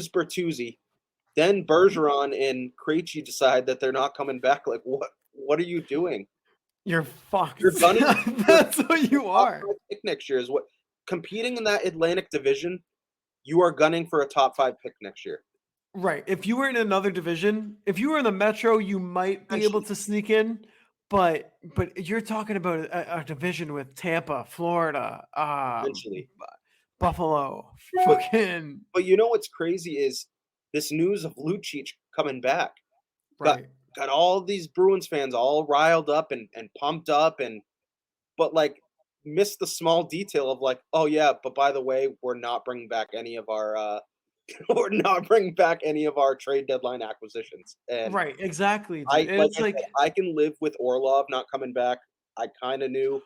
Bertuzzi, then Bergeron and Krejci decide that they're not coming back? Like, what are you doing? You're fucked. You're gunning. That's what you are. Pick next year is what competing in that Atlantic division. You are gunning for a top 5 pick next year. Right. If you were in another division, if you were in the Metro, you might be able to sneak in. But you're talking about a division with Tampa, Florida, Eventually. Buffalo, But fucking but you know what's crazy is this news of Lucic coming back got right. got all these Bruins fans all riled up and pumped up but like missed the small detail of like, oh yeah, but by the way, we're not bringing back any of our we're not bringing back any of our trade deadline acquisitions. And Right, exactly, dude. I And like it's I said, like, I can live with Orlov not coming back. I kind of knew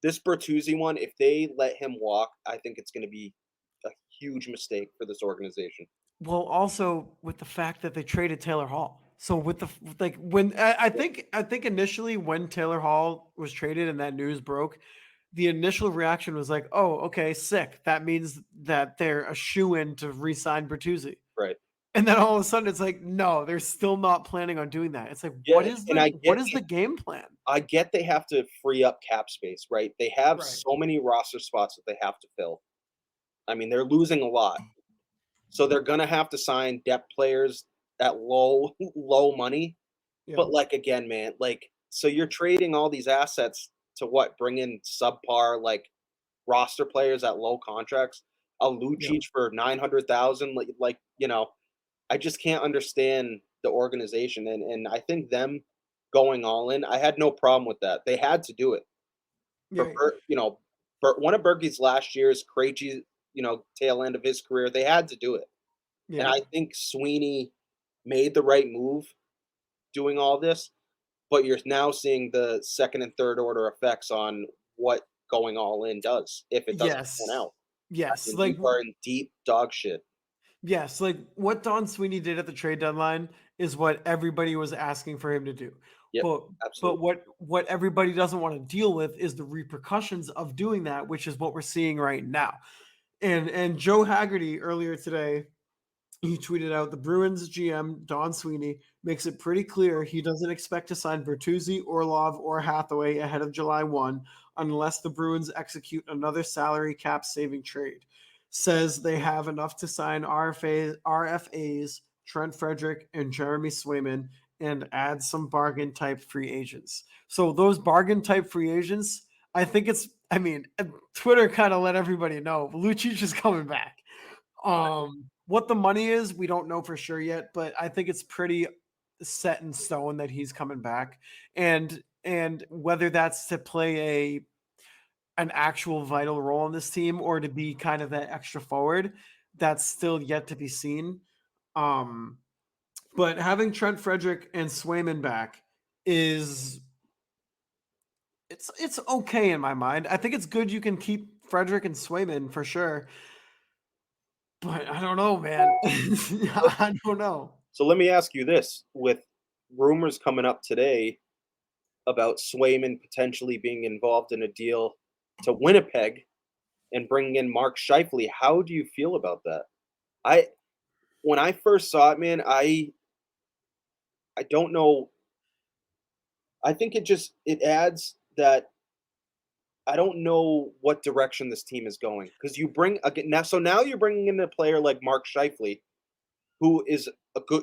this Bertuzzi one. If they let him walk, I think it's going to be a huge mistake for this organization. well, also with the fact that they traded Taylor Hall. So with the like when I think initially when Taylor Hall was traded and that news broke, the initial reaction was like, "Oh, okay, sick. That means that they're a shoe-in to re-sign Bertuzzi." Right. And then all of a sudden it's like, "No, they're still not planning on doing that." It's like, Yeah, and what is the game plan? I get they have to free up cap space, right? They have Right. so many roster spots that they have to fill. I mean, they're losing a lot. So they're gonna have to sign depth players at low low money. Yeah. But like again, man, like so you're trading all these assets to what? Bring in subpar like roster players at low contracts. A Yeah. Lucic for 900,000, I just can't understand the organization, and I think them going all in, I had no problem with that. They had to do it. For Yeah. One of Berkey's last year's Krejci, tail end of his career, they had to do it. And Yeah. I think Sweeney made the right move doing all this, but you're now seeing the second and third order effects on what going all in does if it doesn't pan Yes. out. I Yes. mean, you are in deep dog shit. Yes, like what Don Sweeney did at the trade deadline is what everybody was asking for him to do. Yep, But absolutely. what everybody doesn't want to deal with is the repercussions of doing that, which is what we're seeing right now. And Joe Haggerty earlier today, he tweeted out the Bruins GM Don Sweeney makes it pretty clear he doesn't expect to sign Bertuzzi, Orlov, or Hathaway ahead of July 1 unless the Bruins execute another salary cap saving trade. Says they have enough to sign RFAs Trent Frederick and Jeremy Swayman and add some bargain type free agents. So those bargain type free agents, I mean, Twitter kind of let everybody know Lucic is coming back. What the money is, we don't know for sure yet, but I think it's pretty set in stone that he's coming back. And whether that's to play an actual vital role in this team or to be kind of that extra forward, that's still yet to be seen. Um, but having Trent Frederick and Swayman back is it's okay in my mind. I think it's good you can keep Frederick and Swayman for sure. But I don't know, man. I don't know. So let me ask you this: with rumors coming up today about Swayman potentially being involved in a deal to Winnipeg and bringing in Mark Scheifele, how do you feel about that? I When I first saw it, man, I don't know. I think it adds that I don't know what direction this team is going because you bring again now. So now you're bringing in a player like Mark Scheifele, who is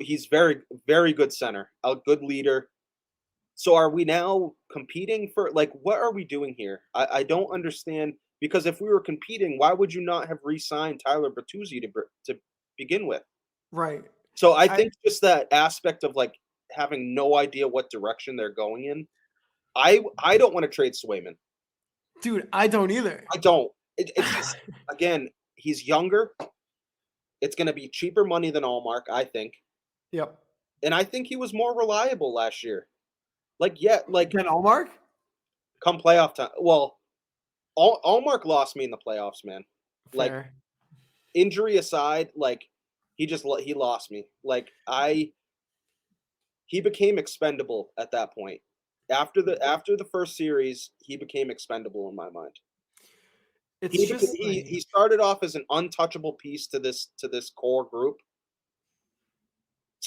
he's very very good center, a good leader. So are we now competing for like what are we doing here? I don't understand because if we were competing, why would you not have re-signed Tyler Bertuzzi to begin with? Right. So I I think just that aspect of like having no idea what direction they're going in. I don't want to trade Swayman. dude, I don't either. I don't. It's just again, he's younger. It's going to be cheaper money than Allmark, I think, Yep. and I think he was more reliable last year. Like yeah, like Ken Allmark? come playoff time. Well, Allmark lost me in the playoffs, man. Like Fair. injury aside, like he lost me. He became expendable at that point. After the first series, he became expendable in my mind. It's just He like started off as an untouchable piece to this core group.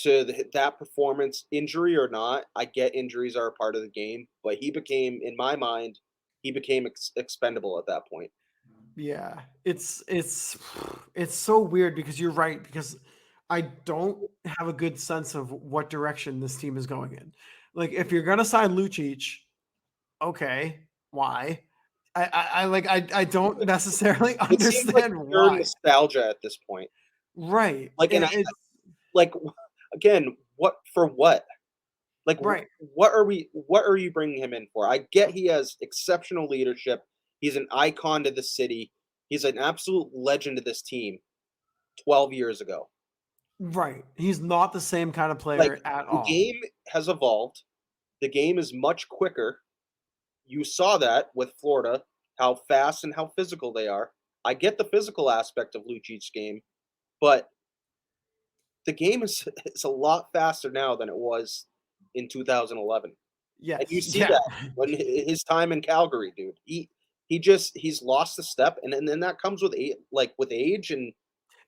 That performance, injury or not, I get injuries are a part of the game, but he became, in my mind, he became expendable at that point. yeah, it's so weird because you're right because I don't have a good sense of what direction this team is going in. Like if you're gonna sign Lucic, okay, why? I don't necessarily It seems like understand pure why. nostalgia at this point. Right. Like, and It's like, again, what for what? Like, right. what are you bringing him in for? I get he has exceptional leadership. He's an icon to the city. He's an absolute legend to this team 12 years ago. Right. He's not the same kind of Like, player at the all. game has evolved. The game is much quicker. You saw that with Florida, how fast and how physical they are. I get the physical aspect of Lucic's game, but the game is a lot faster now than it was in 2011. And you Yes. see Yeah. that when his time in Calgary, dude. He's lost a step, and then that comes with with age, and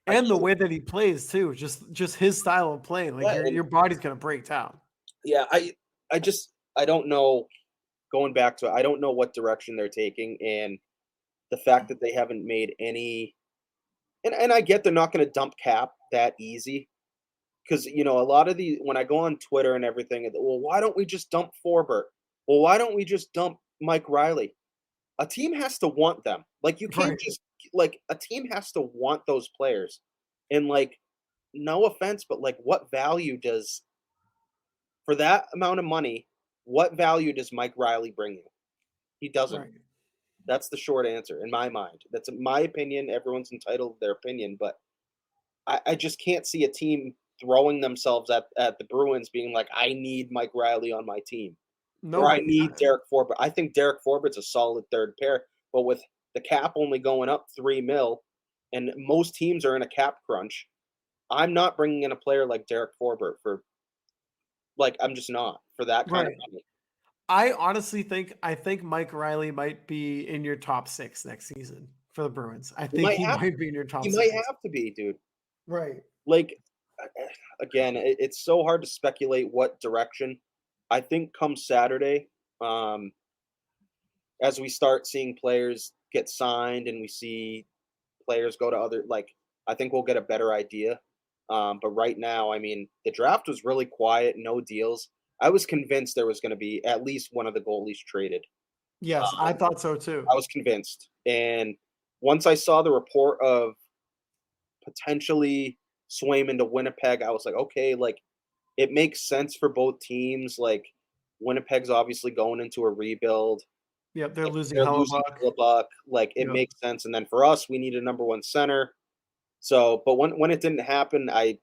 I And the can't. way that he plays too, just his style of play, like Yeah, and your body's gonna break down. yeah, I don't know. Going back to it, I don't know what direction they're taking, and the fact that they haven't made any. And I get they're not going to dump cap that easy because a lot of the when I go on Twitter and everything, well, why don't we just dump Forbert? Well, why don't we just dump Mike Riley? A team has to want them. Like, you can't Right. just a team has to want those players. And, no offense, but, what value does for that amount of money, what value does Mike Riley bring you? He doesn't. Right. That's the short answer in my mind. That's my opinion. Everyone's entitled to their opinion, but I just can't see a team throwing themselves at the Bruins being like, "I need Mike Riley on my team." Or I Nobody. need Derek Forbort. I think Derek Forbort's a solid third pair, but with the cap only going up 3 mil, and most teams are in a cap crunch, I'm not bringing in a player like Derek Forbort for I'm just not for that kind of Right. money. I honestly think Mike Riley might be in your top 6 next season for the Bruins. I He think might he have might be in your he top might 6. have to be, dude. Right. Like again, it's so hard to speculate what direction. I think come Saturday, um, as we start seeing players get signed and we see players go to other I think we'll get a better idea. But right now, I mean, the draft was really quiet, no deals. I was convinced there was going to be at least one of the goalies traded. Yes, I thought so too. I was convinced, and once I saw the report of potentially Swayman to Winnipeg, I was like, okay, it makes sense for both teams. Like, Winnipeg's obviously going into a rebuild. Yep, they're losing They're losing Hellebuck. Hellebuyck. It Yep. makes sense. And then for us, we need a number one center. So, but when it didn't happen, I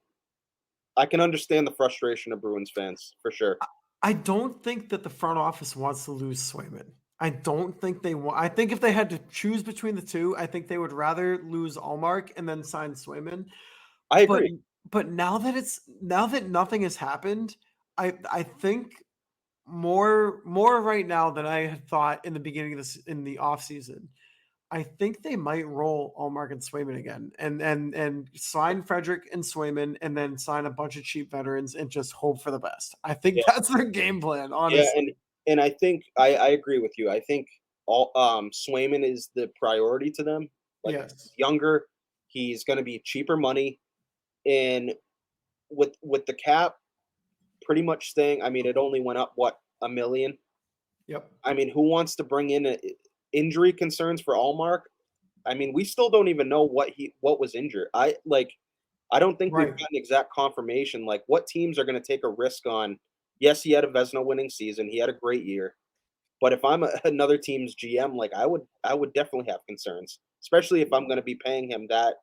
can understand the frustration of Bruins fans for sure. I don't think that the front office wants to lose Swayman. I don't think they want. I think if they had to choose between the two, I think they would rather lose Allmark and then sign Swayman. I But agree. now that nothing has happened, I think more right now than I had thought in the beginning of this in the off season. I think they might roll Allmark and Swayman again, and sign Frederick and Swayman, and then sign a bunch of cheap veterans and just hope for the best. I think Yeah, that's their game plan, yeah, honestly. and I think I agree with you. I think all Swayman is the priority to them. Like, he's Yes. younger, he's going to be cheaper money, and with the cap pretty much staying. I mean, it only went up what 1 million. Yep. I mean, who wants to bring in injury concerns for Allmark? I mean, we still don't even know what was injured. I don't think we've Right. gotten exact confirmation. Like, what teams are going to take a risk on? Yes, he had a Vezina winning season. He had a great year. But if I'm another team's GM, I would definitely have concerns, especially if I'm going to be paying him that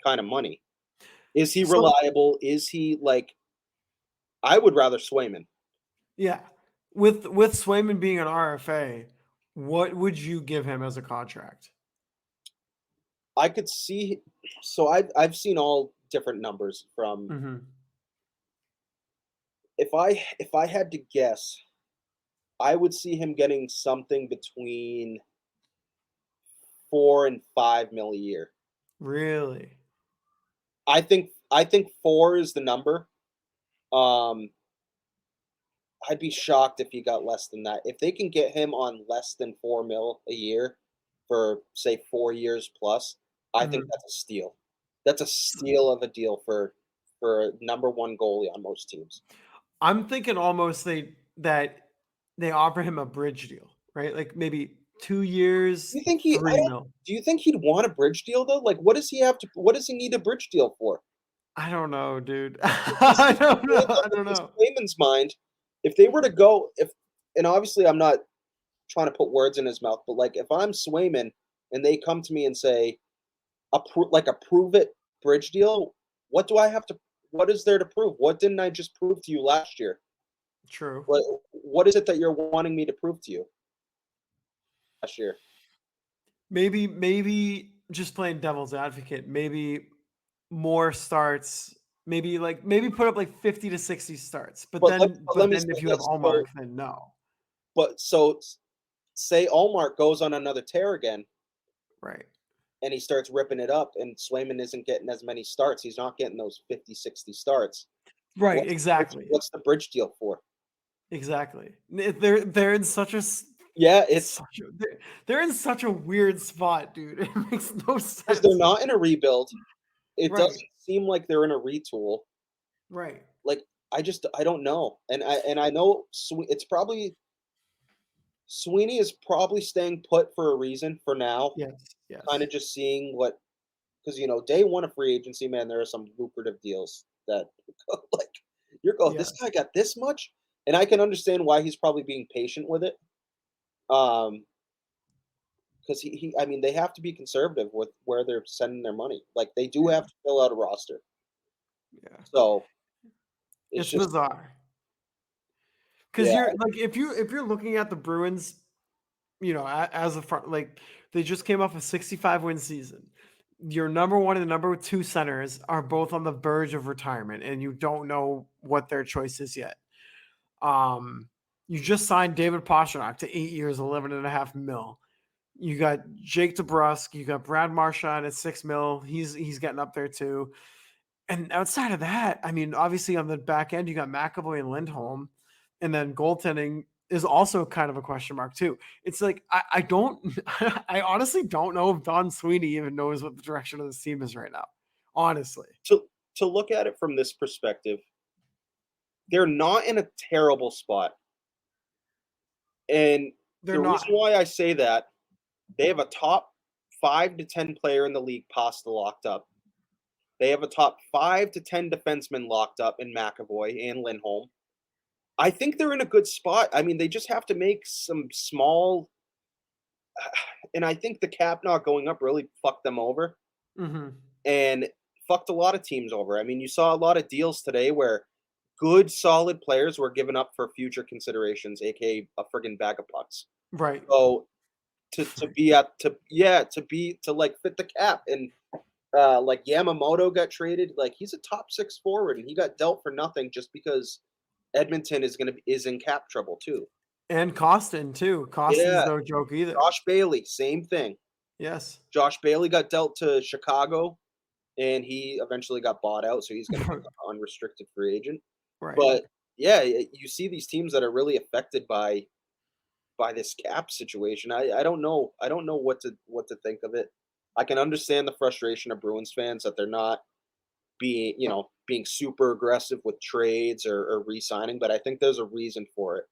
kind of money. Is he So reliable? Is he I would rather Swayman. yeah, with Swayman being an RFA, what would you give him as a contract? I could see. So I've seen all different numbers from. Hmm. If I had to guess, I would see him getting something between 4 and 5 mil a year. Really? I think 4 is the number. Um, I'd be shocked if he got less than that. If they can get him on less than 4 mil a year for say 4 years plus, I think Mhm. that's a steal. That's a steal of a deal for a number one goalie on most teams. I'm thinking almost they offer him a bridge deal. right? Like maybe 2 years, Do you think 3 mil. do you think he'd want a bridge deal though? Like, what does he need a bridge deal for? I don't know, dude. Because I don't know. I in don't know. Swayman's mind, if they were to go, if and obviously I'm not trying to put words in his mouth, but like if I'm Swayman and they come to me and say like a prove it bridge deal, what do I have to? What is there to prove? What didn't I just prove to you last year? True. What is it that you're wanting me to prove to you last year? Maybe just playing devil's advocate, maybe more starts, maybe put up like 50 to 60 starts. But then Let but me then say if you have this. So, Allmark, then no. but so say Allmark goes on another tear again Right. and he starts ripping it up and Swayman isn't getting as many starts. He's not getting those 50, 60 starts. Right, exactly. What's the bridge deal for? Exactly. They're in such a Yeah, it's such a they're in such a weird spot, dude. It makes no because they're sense. not in a rebuild. It Right. doesn't seem like they're in a retool. Right. Like I don't know, and I know it's probably Sweeney is probably staying put for a reason for now. Yes. Kind Yes. of just seeing what because day one of free agency, man, there are some lucrative deals that like you're going, this Yes. guy got this much, and I can understand why he's probably being patient with it. Um, because I mean, they have to be conservative with where they're sending their money. Like they do Yeah. have to fill out a roster. Yeah. So it's It's just bizarre. Because yeah, you're like if you're looking at the Bruins, as a front, like they just came off a 65 win season. Your number one and number two centers are both on the verge of retirement, and you don't know what their choice is yet. Um, you just signed David Pastrnak to 8 years, 11.5 mil. You got Jake DeBrusk, you got Brad Marchand at 6 mil. He's getting up there too. And outside of that, I mean, obviously on the back end, you got McAvoy and Lindholm, and then goaltending is also kind of a question mark too. It's like I don't, I honestly don't know if Don Sweeney even knows what the direction of this team is right now. Honestly, to look at it from this perspective, they're not in a terrible spot. And they're the not reason why I say that, they have a top 5 to 10 player in the league Pasta locked up. They have a top 5 to 10 defensemen locked up in McAvoy and Lindholm. I think they're in a good spot. I mean, they just have to make some small and I think the cap not going up really fucked them over hmm and fucked a lot of teams over. I mean, you saw a lot of deals today where good, solid players were given up for future considerations, aka a friggin' bag of pucks. right. So to be at to like fit the cap and like Yamamoto got traded, like he's a top 6 forward and he got dealt for nothing just because Edmonton is in cap trouble too. And Costin too. Costin's Yeah, no joke either. Josh Bailey, same thing. Yes. Josh Bailey got dealt to Chicago and he eventually got bought out, so he's going to be an unrestricted free agent. Right. But yeah, you see these teams that are really affected by this cap situation. I don't know. I don't know what to think of it. I can understand the frustration of Bruins fans that they're not being super aggressive with trades or re-signing, but I think there's a reason for it.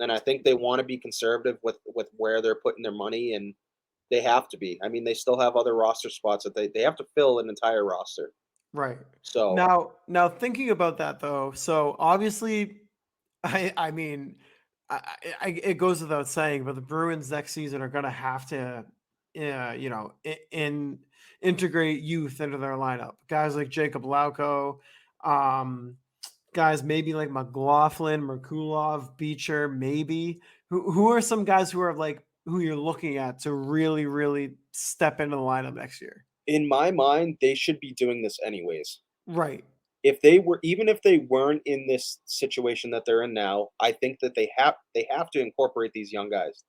And I think they want to be conservative with where they're putting their money and they have to be. I mean, they still have other roster spots that they have to fill an entire roster. Right. So Now thinking about that though, so obviously, I mean, it goes without saying, but the Bruins next season are going to have to, integrate youth into their lineup. Guys like Jacob Lauko, um, guys maybe like McLaughlin, Merkulov, Beecher, maybe. Who are some guys who are like who you're looking at to really, really step into the lineup next year? in my mind, they should be doing this anyways. Right. If they were even if they weren't in this situation that they're in now, I think that they have to incorporate these young guys.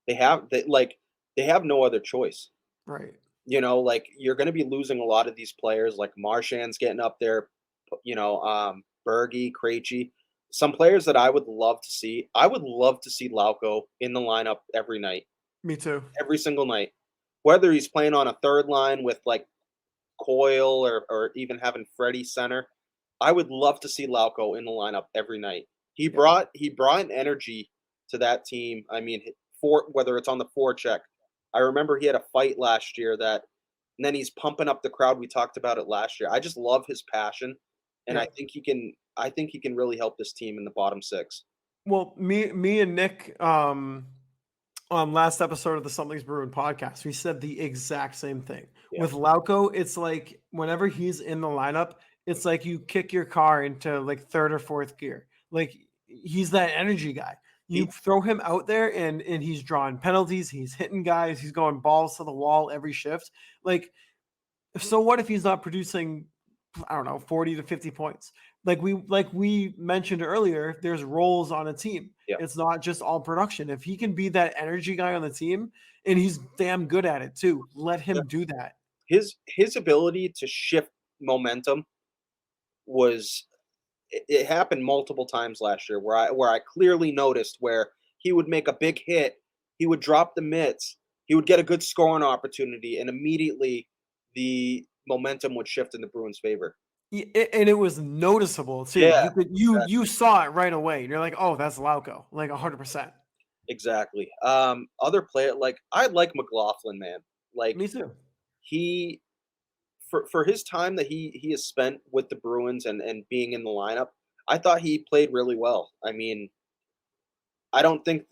They have no other choice. Right. Like you're going to be losing a lot of these players. Like Marchand's getting up there. Bergie, Krejci, some players that I would love to see. I would love to see Lauko in the lineup every night, Me too. every single night. Whether he's playing on a third line with like Coyle or even having Freddie center, I would love to see Lauko in the lineup every night. He Yeah. brought an energy to that team. I mean, whether it's on the forecheck. I remember he had a fight last year and then he's pumping up the crowd. We talked about it last year. I just love his passion, and Yeah. I think he can really help this team in the bottom six. Well, me and Nick, on last episode of the Something's Brewing podcast, we said the exact same thing. Yeah. With Lauko, it's like whenever he's in the lineup, it's like you kick your car into like third or fourth gear. Like he's that energy guy. You throw him out there and he's drawing penalties, he's hitting guys, he's going balls to the wall every shift. Like, so what if he's not producing, I don't know, 40 to 50 points? Like we mentioned earlier, there's roles on a team. Yeah. It's not just all production. If he can be that energy guy on the team, and he's damn good at it too, let him do that. His ability to shift momentum was it happened multiple times last year where I clearly noticed where he would make a big hit, he would drop the mitts, he would get a good scoring opportunity, and immediately the momentum would shift in the Bruins' favor. And it was noticeable too. Yeah, You saw it right away. You're like, oh, that's Lauko, like 100%. exactly. Other player like I like McLaughlin, man. Like Me too. he for his time that he has spent with the Bruins and being in the lineup, I thought he played really well. I mean, I don't think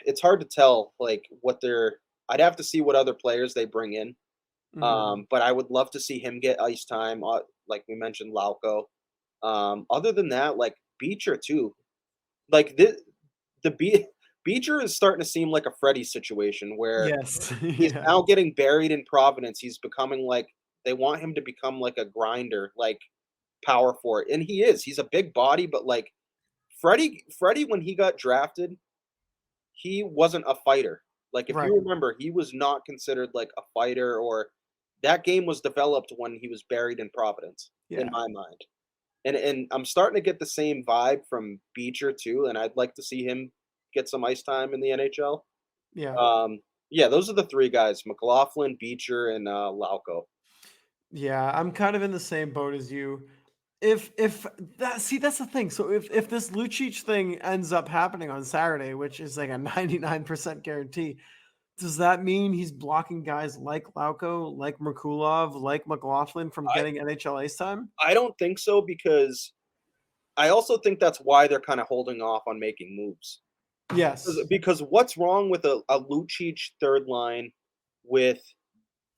it's hard to tell like what they're. I'd have to see what other players they bring in. But I would love to see him get ice time, like we mentioned, Lauko. Other than that, like Beecher too. Like Beecher is starting to seem like a Freddie situation where Yes. he's Yeah. now getting buried in Providence. He's becoming like they want him to become like a grinder, like power forward, and he is. He's a big body, but like Freddie when he got drafted, he wasn't a fighter. Like if Right. you remember, he was not considered like a fighter or that game was developed when he was buried in Providence, in Yeah. my mind. And I'm starting to get the same vibe from Beecher too, and I'd like to see him get some ice time in the NHL. Yeah. Yeah, those are the three guys: McLaughlin, Beecher, and Lauko. Yeah. I'm kind of in the same boat as you. If that see that's the thing. So if this Lucic thing ends up happening on Saturday, which is like a 99% guarantee, does that mean he's blocking guys like Lauko, like Merkulov, like McLaughlin from I getting NHL ice time? I don't think so because I also think that's why they're kind of holding off on making moves. Yes. Because what's wrong with a Lucic third line with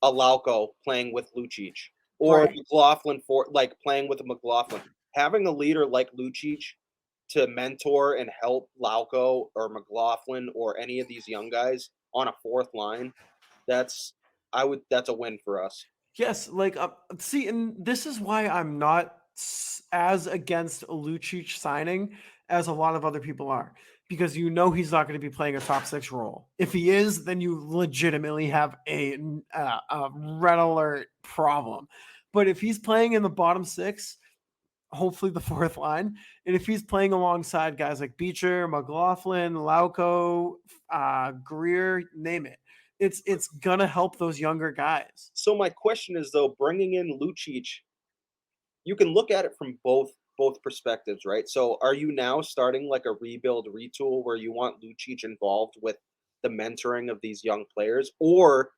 a Lauko playing with Lucic or Right. McLaughlin for like playing with a McLaughlin? Having a leader like Lucic to mentor and help Lauko or McLaughlin or any of these young guys on a fourth line, that's that's a win for us. Yes, like see, and this is why I'm not as against a Lucic signing as a lot of other people are, because you know he's not going to be playing a top six role. If he is, then you legitimately have a red alert problem. But if he's playing in the bottom six, hopefully the fourth line, and if he's playing alongside guys like Beecher, McLaughlin, Lauko, Greer, name it, it's gonna help those younger guys. So my question is though, bringing in Lucic, you can look at it from both perspectives, right? So are you now starting like a rebuild retool where you want Lucic involved with the mentoring of these young players, or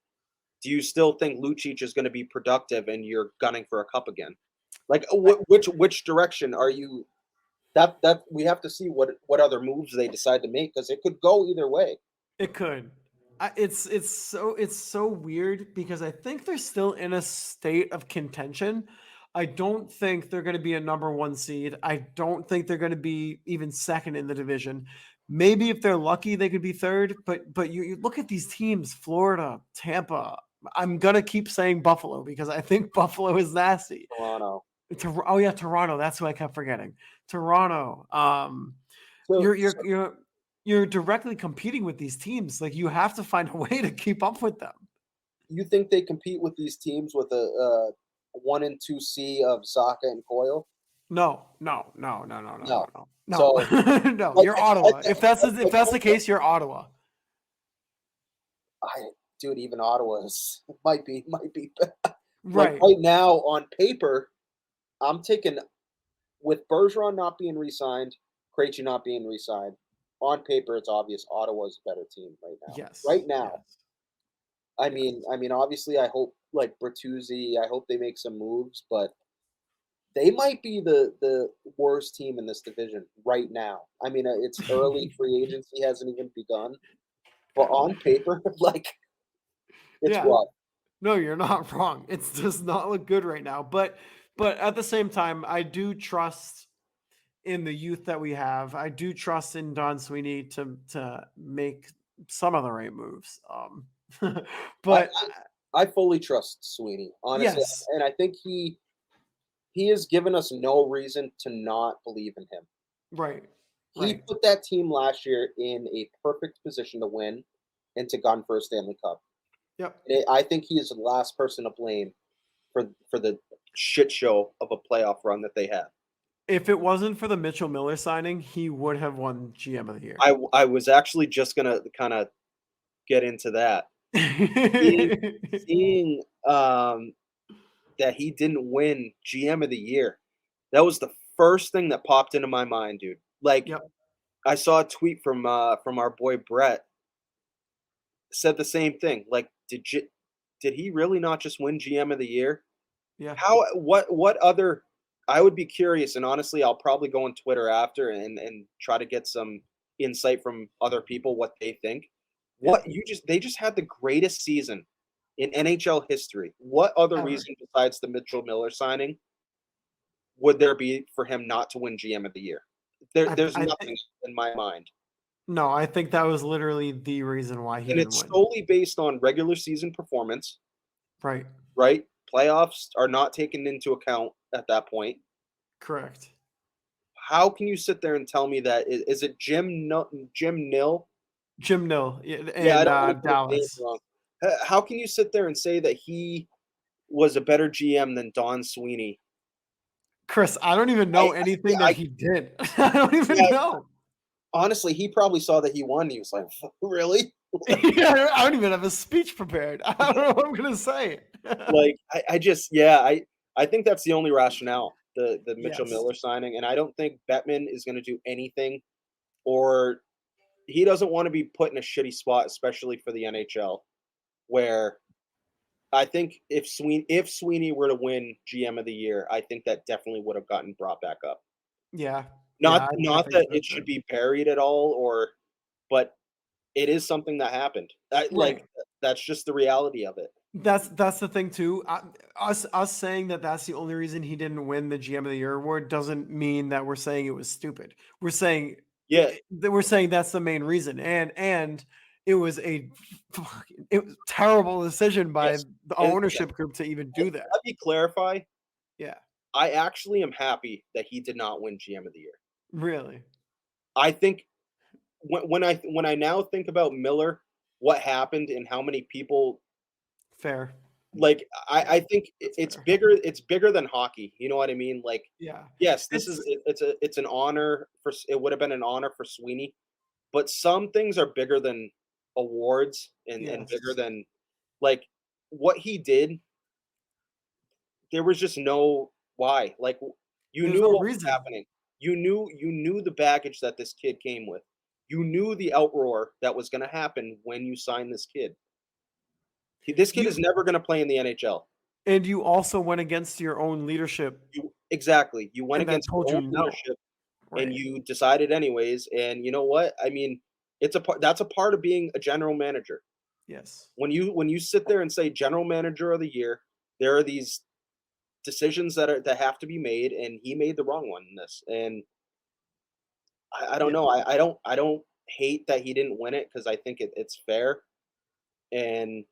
do you still think Lucic is going to be productive and you're gunning for a cup again? Like which direction are you? That we have to see what other moves they decide to make because it could go either way. It could. It's so weird because I think they're still in a state of contention. I don't think they're going to be a number one seed. I don't think they're going to be even second in the division. Maybe if they're lucky, they could be third. But you look at these teams: Florida, Tampa. I'm gonna keep saying Buffalo because I think Buffalo is nasty. Toronto. Oh yeah, Toronto. That's who I kept forgetting. Toronto. So, You're you're so you're you're directly competing with these teams. Like you have to find a way to keep up with them. you think they compete with these teams with a 1 and 2 C of Zaka and Coyle? No, no, no, no, no, no, no, No. no, So no. No, like you're I, Ottawa. If that's the case, you're Ottawa. I dude, even Ottawa is might be like Right. right now on paper, I'm taking with Bergeron not being re-signed, Krejci not being re-signed. on paper, it's obvious Ottawa's a better team right now. Yes. Right now. Yes. I mean, obviously, I hope like Bertuzzi. I hope they make some moves, but they might be the worst team in this division right now. I mean, it's early free agency hasn't even begun, but on paper, like it's Yeah. rough. No, you're not wrong. It does not look good right now. But at the same time, I do trust in the youth that we have. I do trust in Don Sweeney to make some of the right moves. I But I fully trust Sweeney, honestly, yes, and I think he has given us no reason to not believe in him. right, He right. put that team last year in a perfect position to win and to gun for a Stanley Cup. Yep. And I think he is the last person to blame for the shit show of a playoff run that they had. If it wasn't for the Mitchell Miller signing, he would have won GM of the year. I was actually just gonna kind of get into that. Seeing seeing that he didn't win GM of the year, that was the first thing that popped into my mind, dude. Like Yep. I saw a tweet from our boy Brett said the same thing. Like, did he really not just win GM of the year? Yeah. How what other I would be curious, and honestly, I'll probably go on Twitter after and try to get some insight from other people what they think. Yeah. What you just they just had the greatest season in NHL history. What other Ever. reason besides the Mitchell Miller signing would there be for him not to win GM of the year? There's I think nothing in my mind. no, I think that was literally the reason why he And didn't it's win. solely based on regular season performance, Right. right? Playoffs are not taken into account at that point. Correct. How can you sit there and tell me that is it Jim Nill? Jim Nill Yeah, I in don't wanna get his name Dallas. wrong. How can you sit there and say that he was a better GM than Don Sweeney? Chris, I don't even know anything that I he did. I don't even yeah, know. honestly, he probably saw that he won, he was like, "Really?" Yeah, I don't even have a speech prepared. I don't know what I'm gonna say. Like, I just yeah, I think that's the only rationale, the Mitchell Yes. Miller signing, and I don't think Bettman is gonna do anything or he doesn't wanna be put in a shitty spot, especially for the NHL, where I think if Sweeney were to win GM of the year, I think that definitely would have gotten brought back up. Yeah. Yeah, I Not think that so it too. should be buried at all or but it is something that happened. Right. That's just the reality of it. That's the thing too. Us saying that that's the only reason he didn't win the GM of the Year award doesn't mean that we're saying it was stupid. We're saying Yeah, that we're saying that's the main reason, and it was it was terrible decision by yes. the And yeah, ownership group to even do that. let me clarify. Yeah, I actually am happy that he did not win GM of the year. really I think when I now think about Miller, what happened and how many people fair. like Yeah, I think that's it's fair. bigger than hockey. You know what I mean? Like Yeah, yes, this is it's it's an honor it would have been an honor for Sweeney, but some things are bigger than awards and bigger yes. than like what he did. There was just no why. Like you There's knew no what was reason. happening. You knew the baggage that this kid came with. You knew the outroar that was going to happen when you signed this kid. This kid is You never going to play in the NHL. and you also went against your own leadership, You exactly. You went and that against your told you own no. leadership and Right. you decided anyways. And you know what? I mean, it's a part. That's a part of being a general manager. Yes. When you sit there and say general manager of the year, there are these decisions that have to be made, and he made the wrong one in this. And I don't Yeah. know. I don't hate that he didn't win it because I think it's fair. And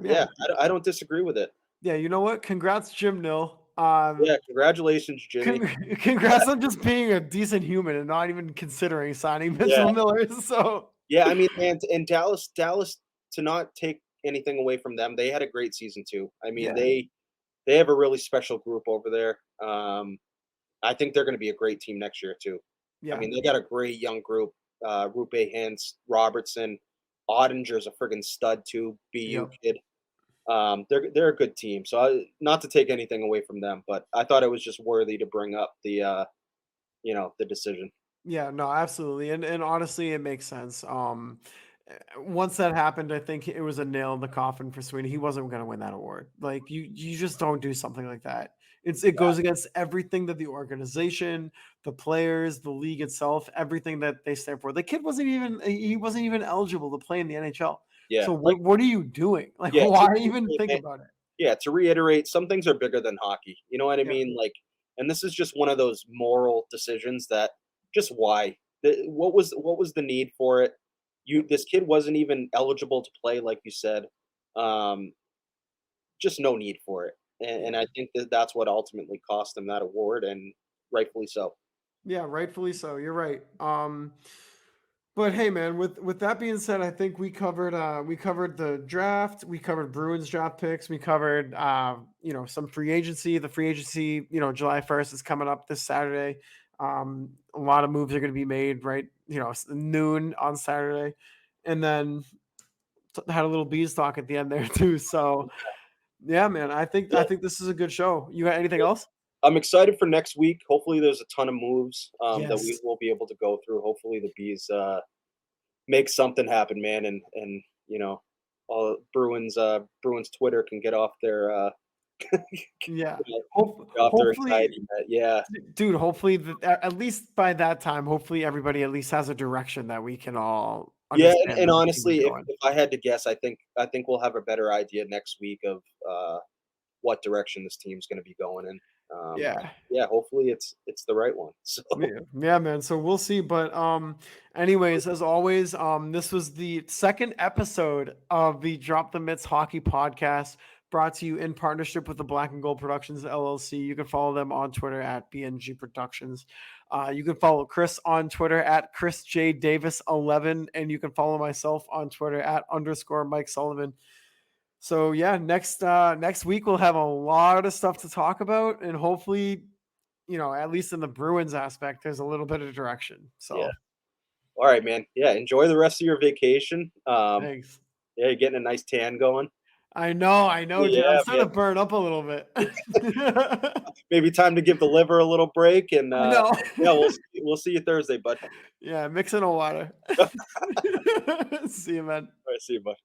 Yeah. I don't disagree with it. Yeah. You know what? Congrats, Jim Nill. Yeah, congratulations, Jimmy. Congrats on just being a decent human and not even considering signing Yeah, Mitchell Miller. So yeah. I mean, and Dallas to not take anything away from them, they had a great season too. I mean, yeah, they have a really special group over there. I think they're going to be a great team next year too. I yeah, mean, they got a great young group. Rupe Hintz, Robertson, Ottinger's a friggin' stud too. BU yep, kid. They're a good team. So not to take anything away from them, but I thought it was just worthy to bring up the the decision. Yeah, no, absolutely. And honestly, it makes sense. Once that happened, I think it was a nail in the coffin for Sweeney. He wasn't going to win that award. Like you just don't do something like that. It Yeah, goes against everything that the organization, the players, the league itself, everything that they stand for. The kid wasn't even eligible to play in the NHL. yeah, So like what are you doing? Like yeah, why even think about it? to reiterate, some things are bigger than hockey. You know what I Yeah. mean? Like, and this is just one of those moral decisions that just why? What was the need for it? This kid wasn't even eligible to play, like you said. Um, just no need for it, and Yeah. I think that that's what ultimately cost him that award, and rightfully so. Yeah, rightfully so. You're right. But hey, man, with that being said, I think we covered the draft, we covered Bruins draft picks, we covered some free agency. The free agency, July 1st is coming up this Saturday. A lot of moves are going to be made, right? Noon on Saturday, and then had a little bees talk at the end there too. So yeah, man, I Yeah, think this is a good show. You got anything else? I'm excited for next week. Hopefully, there's a ton of moves that we Yes. will be able to go through. Hopefully, the bees make something happen, man, and all Bruins Twitter can get off their Yeah. you know, get off their Hopefully, anxiety. Yeah, dude, hopefully at least by that time, hopefully everybody at least has a direction that we can all yeah, understand and where the team is honestly, going. if I had to guess, I think we'll have a better idea next week of what direction this team's going to be going in. Yeah. Yeah, hopefully it's the right one. So Yeah, yeah, man. So we'll see. But anyways, as always, this was the second episode of the Drop the Mitts Hockey Podcast, brought to you in partnership with the Black and Gold Productions LLC. You can follow them on Twitter at BNG Productions. You can follow Chris on Twitter at Chris J Davis 11, and you can follow myself on Twitter at _ Mike Sullivan. So yeah, next week we'll have a lot of stuff to talk about, and hopefully, at least in the Bruins aspect, there's a little bit of direction. yeah, So all right, man. Yeah, enjoy the rest of your vacation. thanks. Yeah, you're getting a nice tan going. I know, dude. I'm Yeah, starting man. to burn up a little bit. Maybe time to give the liver a little break, and I know. yeah, we'll see you Thursday, bud. Yeah, mixing a water. See you, man. All right, see you, bud.